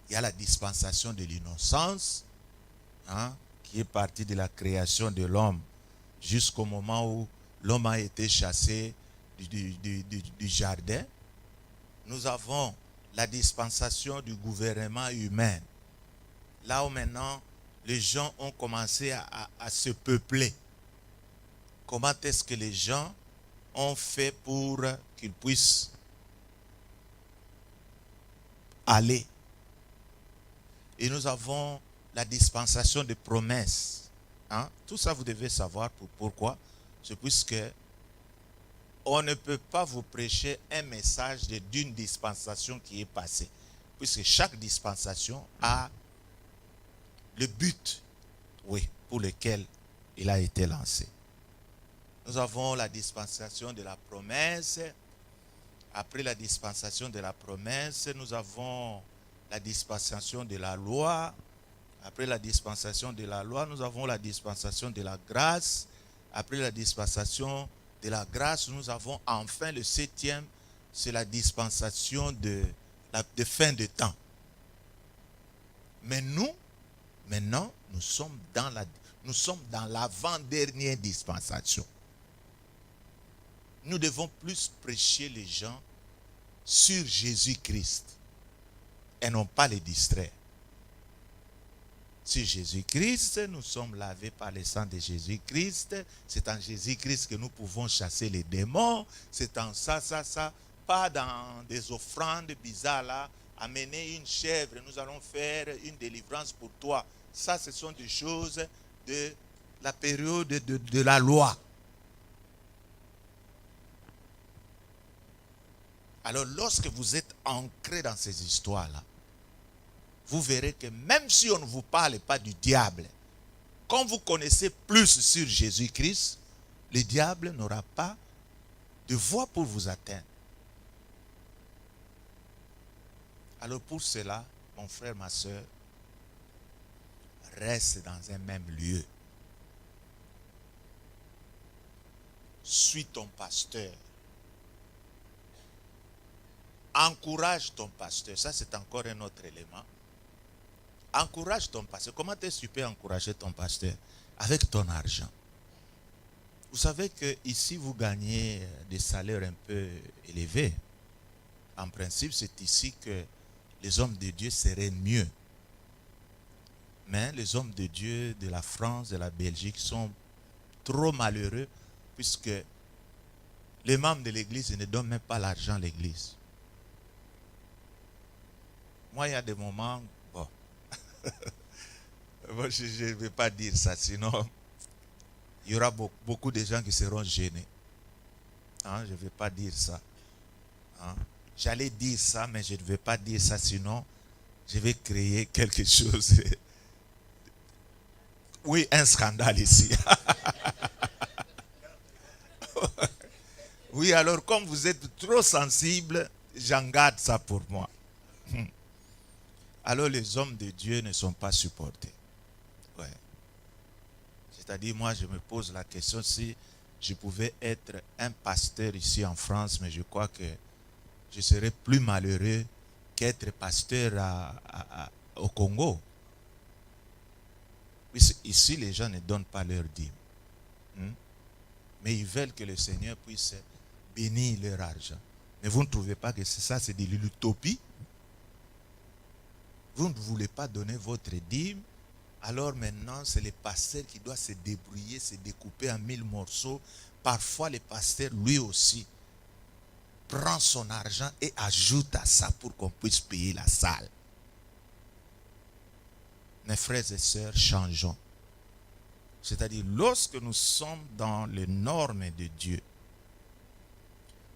Il y a la dispensation de l'innocence, qui est partie de la création de l'homme jusqu'au moment où l'homme a été chassé du jardin. Nous avons la dispensation du gouvernement humain. Là où maintenant les gens ont commencé à se peupler. Comment est-ce que les gens ont fait pour qu'ils puissent aller? Et nous avons la dispensation de promesses. Tout ça, vous devez savoir pourquoi. C'est puisque on ne peut pas vous prêcher un message d'une dispensation qui est passée. Puisque chaque dispensation a le but, pour lequel il a été lancé. Nous avons la dispensation de la promesse. Après la dispensation de la promesse, nous avons la dispensation de la loi. Après la dispensation de la loi, nous avons la dispensation de la grâce. Après la dispensation de la grâce, nous avons enfin le 7e, c'est la dispensation de fin de temps. Mais nous, maintenant, nous sommes dans l'avant-dernière dispensation. Nous devons plus prêcher les gens sur Jésus-Christ et non pas les distraire. Sur Jésus-Christ, nous sommes lavés par le sang de Jésus-Christ. C'est en Jésus-Christ que nous pouvons chasser les démons. C'est en ça. Pas dans des offrandes bizarres là. Amener une chèvre, nous allons faire une délivrance pour toi. Ça, ce sont des choses de la période de la loi. Alors, lorsque vous êtes ancré dans ces histoires-là, vous verrez que même si on ne vous parle pas du diable, quand vous connaissez plus sur Jésus-Christ, le diable n'aura pas de voie pour vous atteindre. Alors pour cela, mon frère, ma soeur, reste dans un même lieu. Suis ton pasteur. Encourage ton pasteur. Ça, c'est encore un autre élément. Encourage ton pasteur. Comment est-ce que tu peux encourager ton pasteur? Avec ton argent. Vous savez que ici vous gagnez des salaires un peu élevés. En principe, c'est ici que les hommes de Dieu seraient mieux. Mais les hommes de Dieu de la France, de la Belgique sont trop malheureux puisque les membres de l'église ne donnent même pas l'argent à l'église. Moi, il y a des moments, bon, je ne vais pas dire ça, sinon il y aura beaucoup de gens qui seront gênés. Hein, je ne vais pas dire ça. Hein. J'allais dire ça, mais je ne vais pas dire ça, sinon je vais créer quelque chose. Oui, un scandale ici. Oui, alors comme vous êtes trop sensible, j'en garde ça pour moi. Alors les hommes de Dieu ne sont pas supportés. Ouais. C'est-à-dire, moi je me pose la question si je pouvais être un pasteur ici en France, mais je crois que je serais plus malheureux qu'être pasteur au Congo. Ici, les gens ne donnent pas leur dîme. Mais ils veulent que le Seigneur puisse bénir leur argent. Mais vous ne trouvez pas que ça, c'est de l'utopie? Vous ne voulez pas donner votre dîme, alors maintenant, c'est le pasteur qui doit se débrouiller, se découper en 1000 morceaux. Parfois, le pasteur, lui aussi, prend son argent et ajoute à ça pour qu'on puisse payer la salle. Mes frères et sœurs, changeons. C'est-à-dire, lorsque nous sommes dans les normes de Dieu,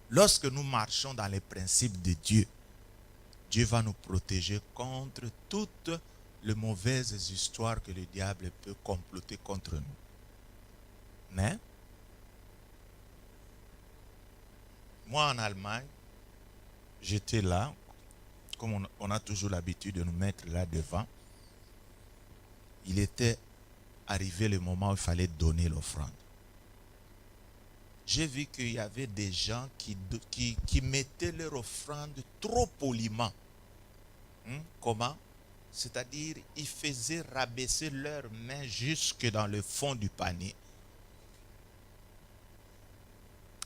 lorsque nous marchons dans les principes de Dieu, Dieu va nous protéger contre toutes les mauvaises histoires que le diable peut comploter contre nous. Mais, moi en Allemagne, j'étais là, comme on a toujours l'habitude de nous mettre là devant. Il était arrivé le moment où il fallait donner l'offrande. J'ai vu qu'il y avait des gens qui mettaient leur offrande trop poliment. Comment? C'est-à-dire, ils faisaient rabaisser leurs mains jusque dans le fond du panier.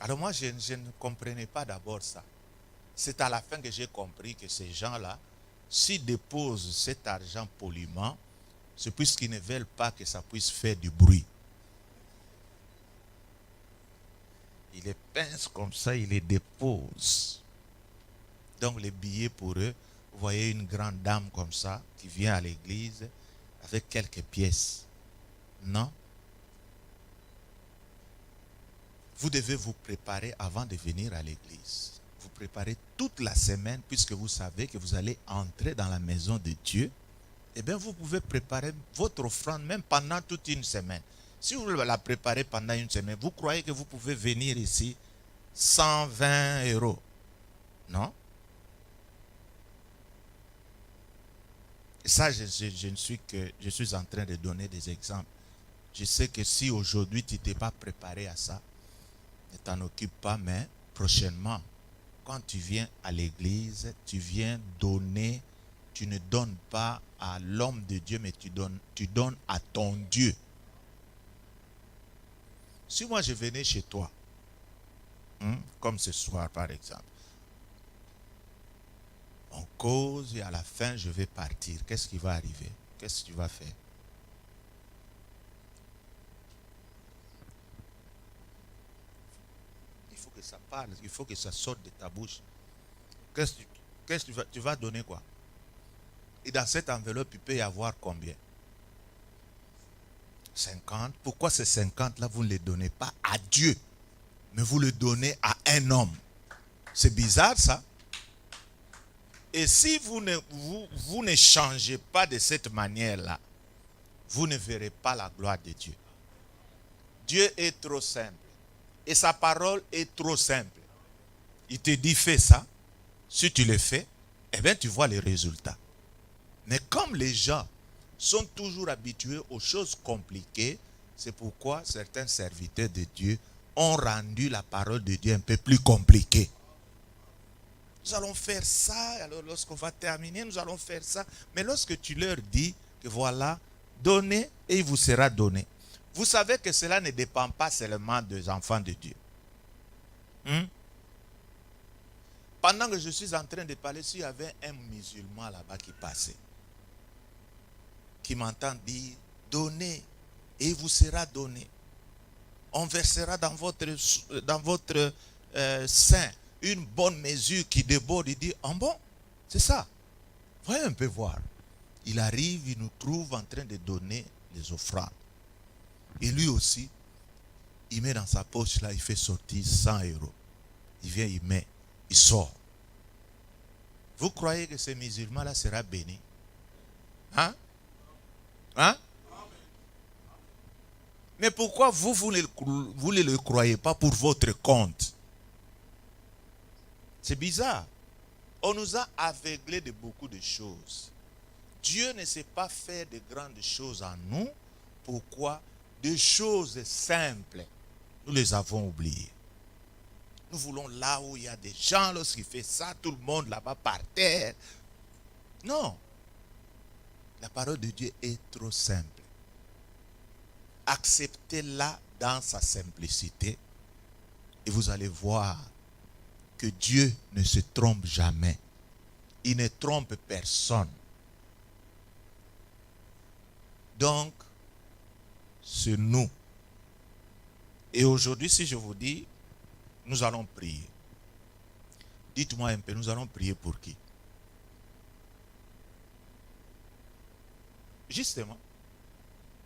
Alors moi, je ne comprenais pas d'abord ça. C'est à la fin que j'ai compris que ces gens-là, s'ils déposent cet argent poliment, c'est puisqu'ils ne veulent pas que ça puisse faire du bruit. Ils les pincent comme ça, ils les déposent. Donc les billets pour eux, vous voyez une grande dame comme ça qui vient à l'église avec quelques pièces. Non. Vous devez vous préparer avant de venir à l'église. Vous préparez toute la semaine puisque vous savez que vous allez entrer dans la maison de Dieu. Eh bien, vous pouvez préparer votre offrande même pendant toute une semaine. Si vous la préparez pendant une semaine, vous croyez que vous pouvez venir ici 120 €? Non? Et ça, je suis en train de donner des exemples. Je sais que si aujourd'hui tu ne t'es pas préparé à ça, ne t'en occupe pas, mais prochainement, quand tu viens à l'église, tu viens donner. Tu ne donnes pas à l'homme de Dieu, mais tu donnes à ton Dieu. Si moi je venais chez toi, comme ce soir par exemple, on cause et à la fin je vais partir, qu'est-ce qui va arriver? Qu'est-ce que tu vas faire? Il faut que ça parle, il faut que ça sorte de ta bouche. Qu'est-ce que tu vas donner quoi? Et dans cette enveloppe, il peut y avoir combien? 50. Pourquoi ces 50-là, vous ne les donnez pas à Dieu, mais vous le donnez à un homme? C'est bizarre ça. Et si vous ne changez pas de cette manière-là, vous ne verrez pas la gloire de Dieu. Dieu est trop simple. Et sa parole est trop simple. Il te dit fais ça. Si tu le fais, eh bien tu vois les résultats. Mais comme les gens sont toujours habitués aux choses compliquées, c'est pourquoi certains serviteurs de Dieu ont rendu la parole de Dieu un peu plus compliquée. Nous allons faire ça, alors lorsqu'on va terminer, nous allons faire ça. Mais lorsque tu leur dis que voilà, donnez et il vous sera donné. Vous savez que cela ne dépend pas seulement des enfants de Dieu. Pendant que je suis en train de parler, s'il y avait un musulman là-bas qui passait, qui m'entend dire, donnez et il vous sera donné. On versera dans votre sein une bonne mesure qui déborde. Il dit, ah bon, c'est ça. Voyez un peu voir. Il arrive, il nous trouve en train de donner les offrandes. Et lui aussi, il met dans sa poche là, il fait sortir 100 euros. Il vient, il met, il sort. Vous croyez que ce musulman-là sera béni? Hein? Hein? Mais pourquoi vous ne le croyez pas pour votre compte? C'est bizarre. On nous a aveuglés de beaucoup de choses. Dieu ne sait pas faire de grandes choses en nous. Pourquoi? Des choses simples, nous les avons oubliées. Nous voulons là où il y a des gens, lorsqu'il fait ça, tout le monde là-bas par terre. Non. La parole de Dieu est trop simple. Acceptez-la dans sa simplicité et vous allez voir que Dieu ne se trompe jamais. Il ne trompe personne. Donc, c'est nous. Et aujourd'hui, si je vous dis, nous allons prier. Dites-moi un peu, nous allons prier pour qui? Justement.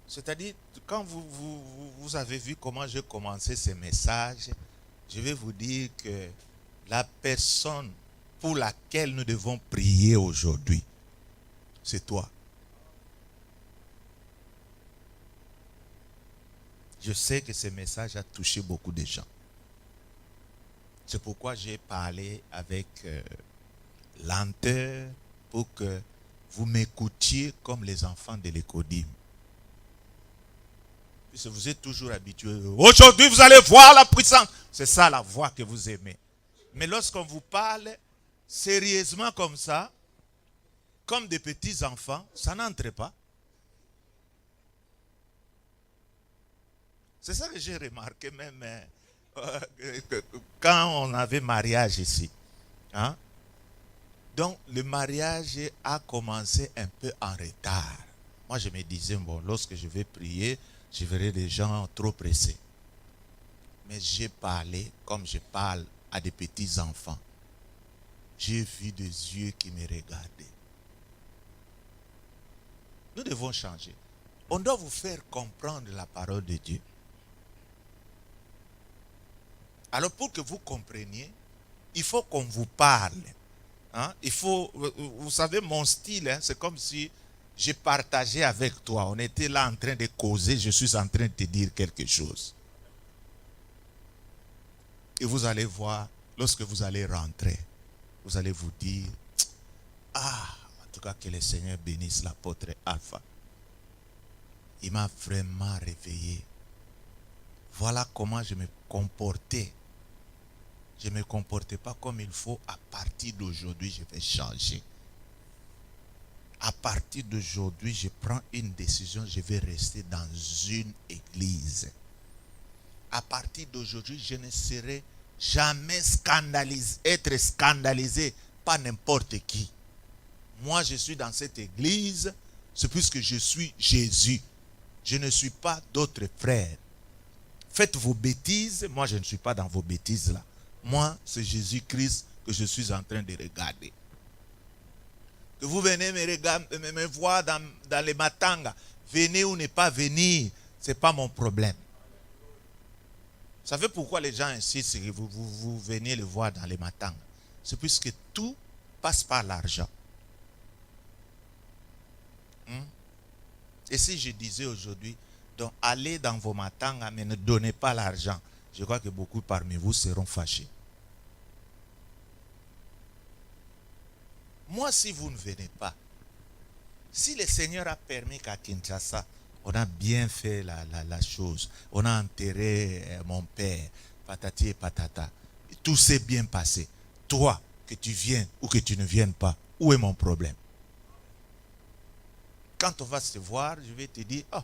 C'est-à-dire, quand vous avez vu comment j'ai commencé ce message, je vais vous dire que la personne pour laquelle nous devons prier aujourd'hui, c'est toi. Je sais que ce message a touché beaucoup de gens. C'est pourquoi j'ai parlé avec lenteur pour que vous m'écoutiez comme les enfants de l'écodime. Puisque vous êtes toujours habitués. Aujourd'hui, vous allez voir la puissance. C'est ça la voix que vous aimez. Mais lorsqu'on vous parle sérieusement comme ça, comme des petits enfants, ça n'entre pas. C'est ça que j'ai remarqué même quand on avait mariage ici. Hein? Donc le mariage a commencé un peu en retard. Moi je me disais, bon, lorsque je vais prier, je verrai des gens trop pressés. Mais j'ai parlé comme je parle à des petits enfants. J'ai vu des yeux qui me regardaient. Nous devons changer. On doit vous faire comprendre la parole de Dieu. Alors pour que vous compreniez, il faut qu'on vous parle. Hein? Il faut, vous savez, mon style, hein, c'est comme si j'ai partagé avec toi. On était là en train de causer, je suis en train de te dire quelque chose. Et vous allez voir, lorsque vous allez rentrer, vous allez vous dire, ah, en tout cas que le Seigneur bénisse l'apôtre Alpha. Il m'a vraiment réveillé. Voilà comment je me comportais. Je ne me comportais pas comme il faut. À partir d'aujourd'hui, je vais changer. À partir d'aujourd'hui, je prends une décision. Je vais rester dans une église. À partir d'aujourd'hui, je ne serai jamais être scandalisé par n'importe qui. Moi, je suis dans cette église. C'est puisque je suis Jésus. Je ne suis pas d'autres frères. Faites vos bêtises. Moi, je ne suis pas dans vos bêtises là. Moi, c'est Jésus-Christ que je suis en train de regarder. Que vous venez me voir dans les matangas. Venez ou ne pas venir, ce n'est pas mon problème. Vous savez pourquoi les gens insistent que vous venez le voir dans les matangas? C'est puisque tout passe par l'argent. Et si je disais aujourd'hui, donc allez dans vos matangas, mais ne donnez pas l'argent, je crois que beaucoup parmi vous seront fâchés. Moi, si vous ne venez pas, si le Seigneur a permis qu'à Kinshasa, on a bien fait la chose, on a enterré mon père, patati et patata, tout s'est bien passé. Toi, que tu viennes ou que tu ne viennes pas, où est mon problème? Quand on va se voir, je vais te dire, oh,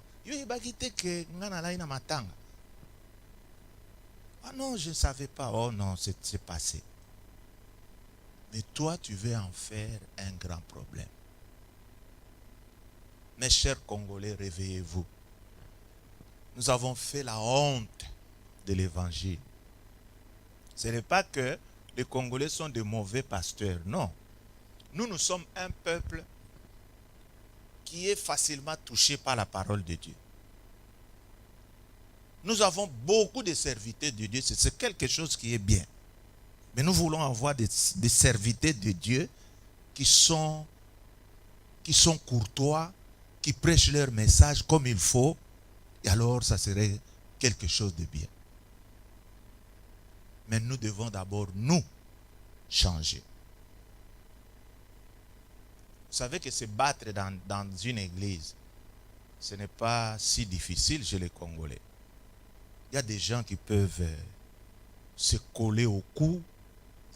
ah non, je ne savais pas. Oh non, c'est passé. Mais toi, tu veux en faire un grand problème. Mes chers Congolais, réveillez-vous. Nous avons fait la honte de l'évangile. Ce n'est pas que les Congolais sont de mauvais pasteurs, non. Nous sommes un peuple qui est facilement touché par la parole de Dieu. Nous avons beaucoup de serviteurs de Dieu, c'est quelque chose qui est bien. Mais nous voulons avoir des serviteurs de Dieu qui sont courtois, qui prêchent leur message comme il faut, et alors ça serait quelque chose de bien. Mais nous devons d'abord, nous, changer. Vous savez que se battre dans une église, ce n'est pas si difficile chez les Congolais. Il y a des gens qui peuvent se coller au cou,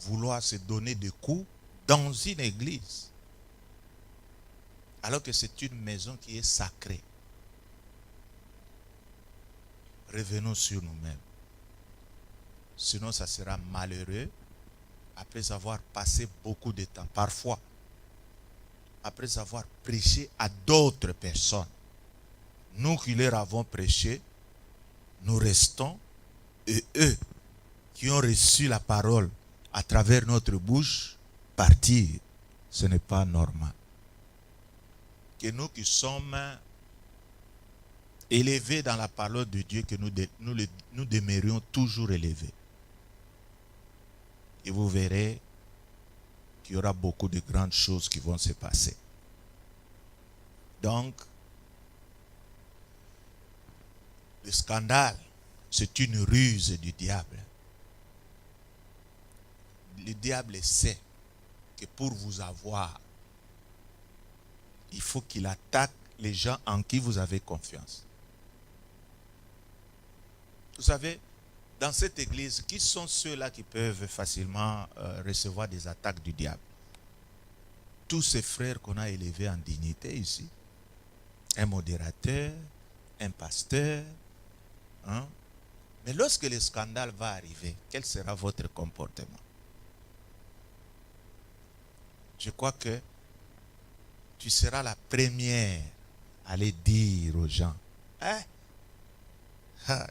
vouloir se donner des coups dans une église. Alors que c'est une maison qui est sacrée. Revenons sur nous-mêmes. Sinon, ça sera malheureux après avoir passé beaucoup de temps. Parfois, après avoir prêché à d'autres personnes. Nous qui leur avons prêché, nous restons, et eux qui ont reçu la parole à travers notre bouche, partir. Ce n'est pas normal. Que nous qui sommes élevés dans la parole de Dieu, que nous demeurions toujours élevés. Et vous verrez qu'il y aura beaucoup de grandes choses qui vont se passer. Donc, le scandale, c'est une ruse du diable. Le diable sait que pour vous avoir, il faut qu'il attaque les gens en qui vous avez confiance. Vous savez, dans cette église, qui sont ceux-là qui peuvent facilement recevoir des attaques du diable? Tous ces frères qu'on a élevés en dignité ici. Un modérateur, un pasteur. Hein? Mais lorsque le scandale va arriver, quel sera votre comportement? Je crois que tu seras la première à aller dire aux gens, hein?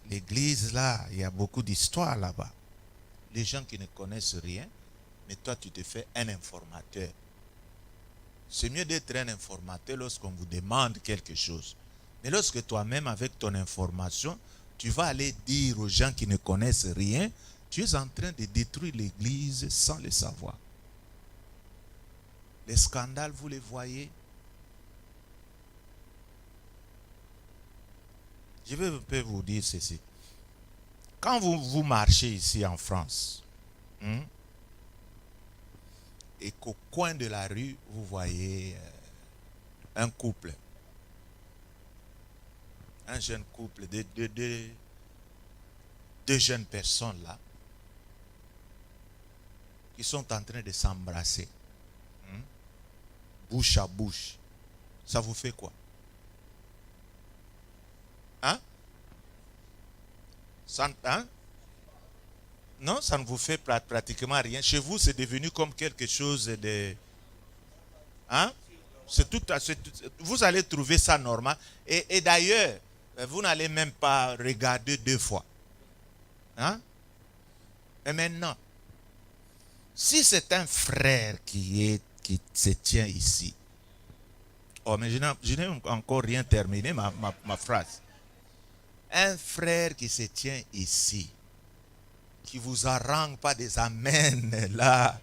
L'église là, il y a beaucoup d'histoires là-bas. Les gens qui ne connaissent rien, mais toi tu te fais un informateur. C'est mieux d'être un informateur lorsqu'on vous demande quelque chose. Mais lorsque toi-même, avec ton information, tu vas aller dire aux gens qui ne connaissent rien, tu es en train de détruire l'église sans le savoir. Les scandales, vous les voyez. Je vais un peu vous dire ceci. Quand vous marchez ici en France, et qu'au coin de la rue, vous voyez un couple. Un jeune couple, deux jeunes personnes là, qui sont en train de s'embrasser. Bouche à bouche. Ça vous fait quoi? Hein? Non, ça ne vous fait pratiquement rien. Chez vous, c'est devenu comme quelque chose de... Hein? Vous allez trouver ça normal. Et d'ailleurs, vous n'allez même pas regarder deux fois. Hein? Et maintenant, si c'est un frère qui se tient ici... Oh, mais je n'ai encore rien terminé ma phrase. Un frère qui se tient ici, qui vous harangue pas des amens là,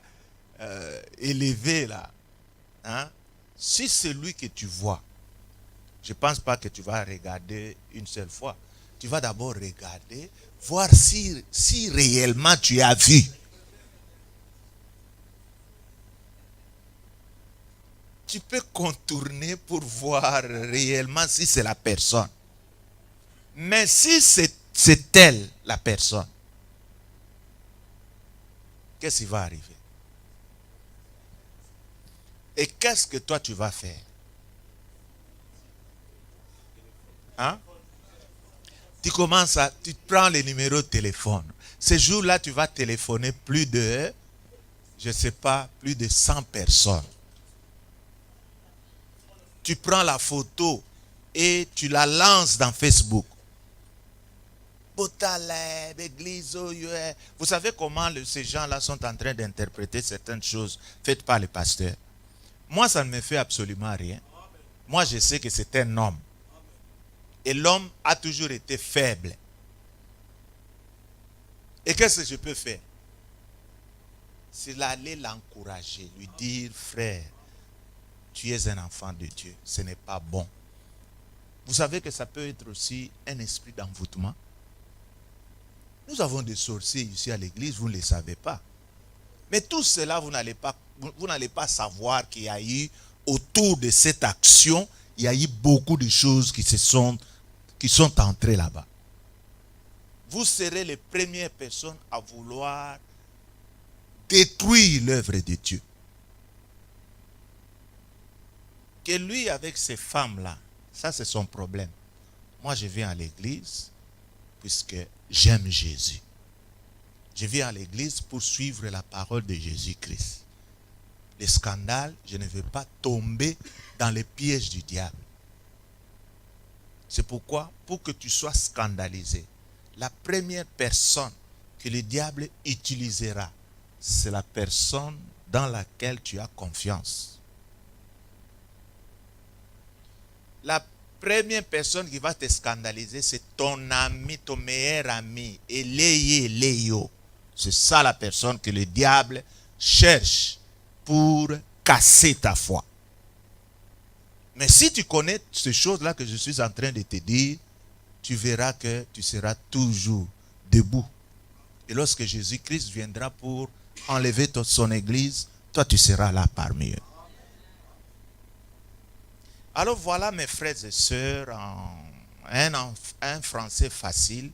élevés là. Hein? Si c'est lui que tu vois, Je ne pense pas que tu vas regarder une seule fois. Tu vas d'abord regarder, voir si réellement tu as vu. Tu peux contourner pour voir réellement si c'est la personne. Mais si c'est elle, la personne, qu'est-ce qui va arriver? Et qu'est-ce que toi tu vas faire? Hein? Tu commences tu prends les numéros de téléphone. Ce jour-là, tu vas téléphoner plus de, je ne sais pas, plus de 100 personnes. Tu prends la photo et tu la lances dans Facebook. Vous savez comment ces gens-là sont en train d'interpréter certaines choses faites par les pasteurs. Moi, ça ne me fait absolument rien. Moi, je sais que c'est un homme. Et l'homme a toujours été faible. Et qu'est-ce que je peux faire? C'est aller l'encourager, lui dire, frère, tu es un enfant de Dieu, ce n'est pas bon. Vous savez que ça peut être aussi un esprit d'envoûtement. Nous avons des sorciers ici à l'église, vous ne les savez pas. Mais tout cela, vous n'allez pas savoir qu'il y a eu, autour de cette action, il y a eu beaucoup de choses qui sont entrées là-bas. Vous serez les premières personnes à vouloir détruire l'œuvre de Dieu. Que lui, avec ces femmes-là, ça c'est son problème. Moi, je viens à l'église puisque j'aime Jésus. Je viens à l'église pour suivre la parole de Jésus-Christ. Les scandales, je ne veux pas tomber dans les pièges du diable. C'est pourquoi, pour que tu sois scandalisé, la première personne que le diable utilisera, c'est la personne dans laquelle tu as confiance. La première personne qui va te scandaliser, c'est ton ami, ton meilleur ami. Eléo. C'est ça la personne que le diable cherche pour casser ta foi. Mais si tu connais ces choses-là que je suis en train de te dire, tu verras que tu seras toujours debout. Et lorsque Jésus-Christ viendra pour enlever son église, toi tu seras là parmi eux. Alors voilà mes frères et sœurs, en un français facile,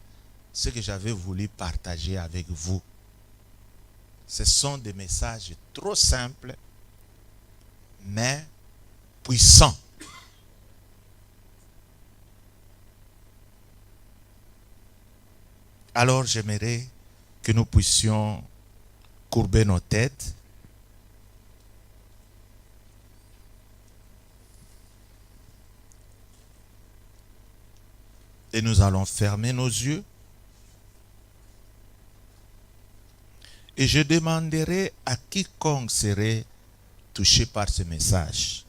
ce que j'avais voulu partager avec vous. Ce sont des messages trop simples, mais puissants. Alors j'aimerais que nous puissions courber nos têtes. Et nous allons fermer nos yeux. Et je demanderai à quiconque serait touché par ce message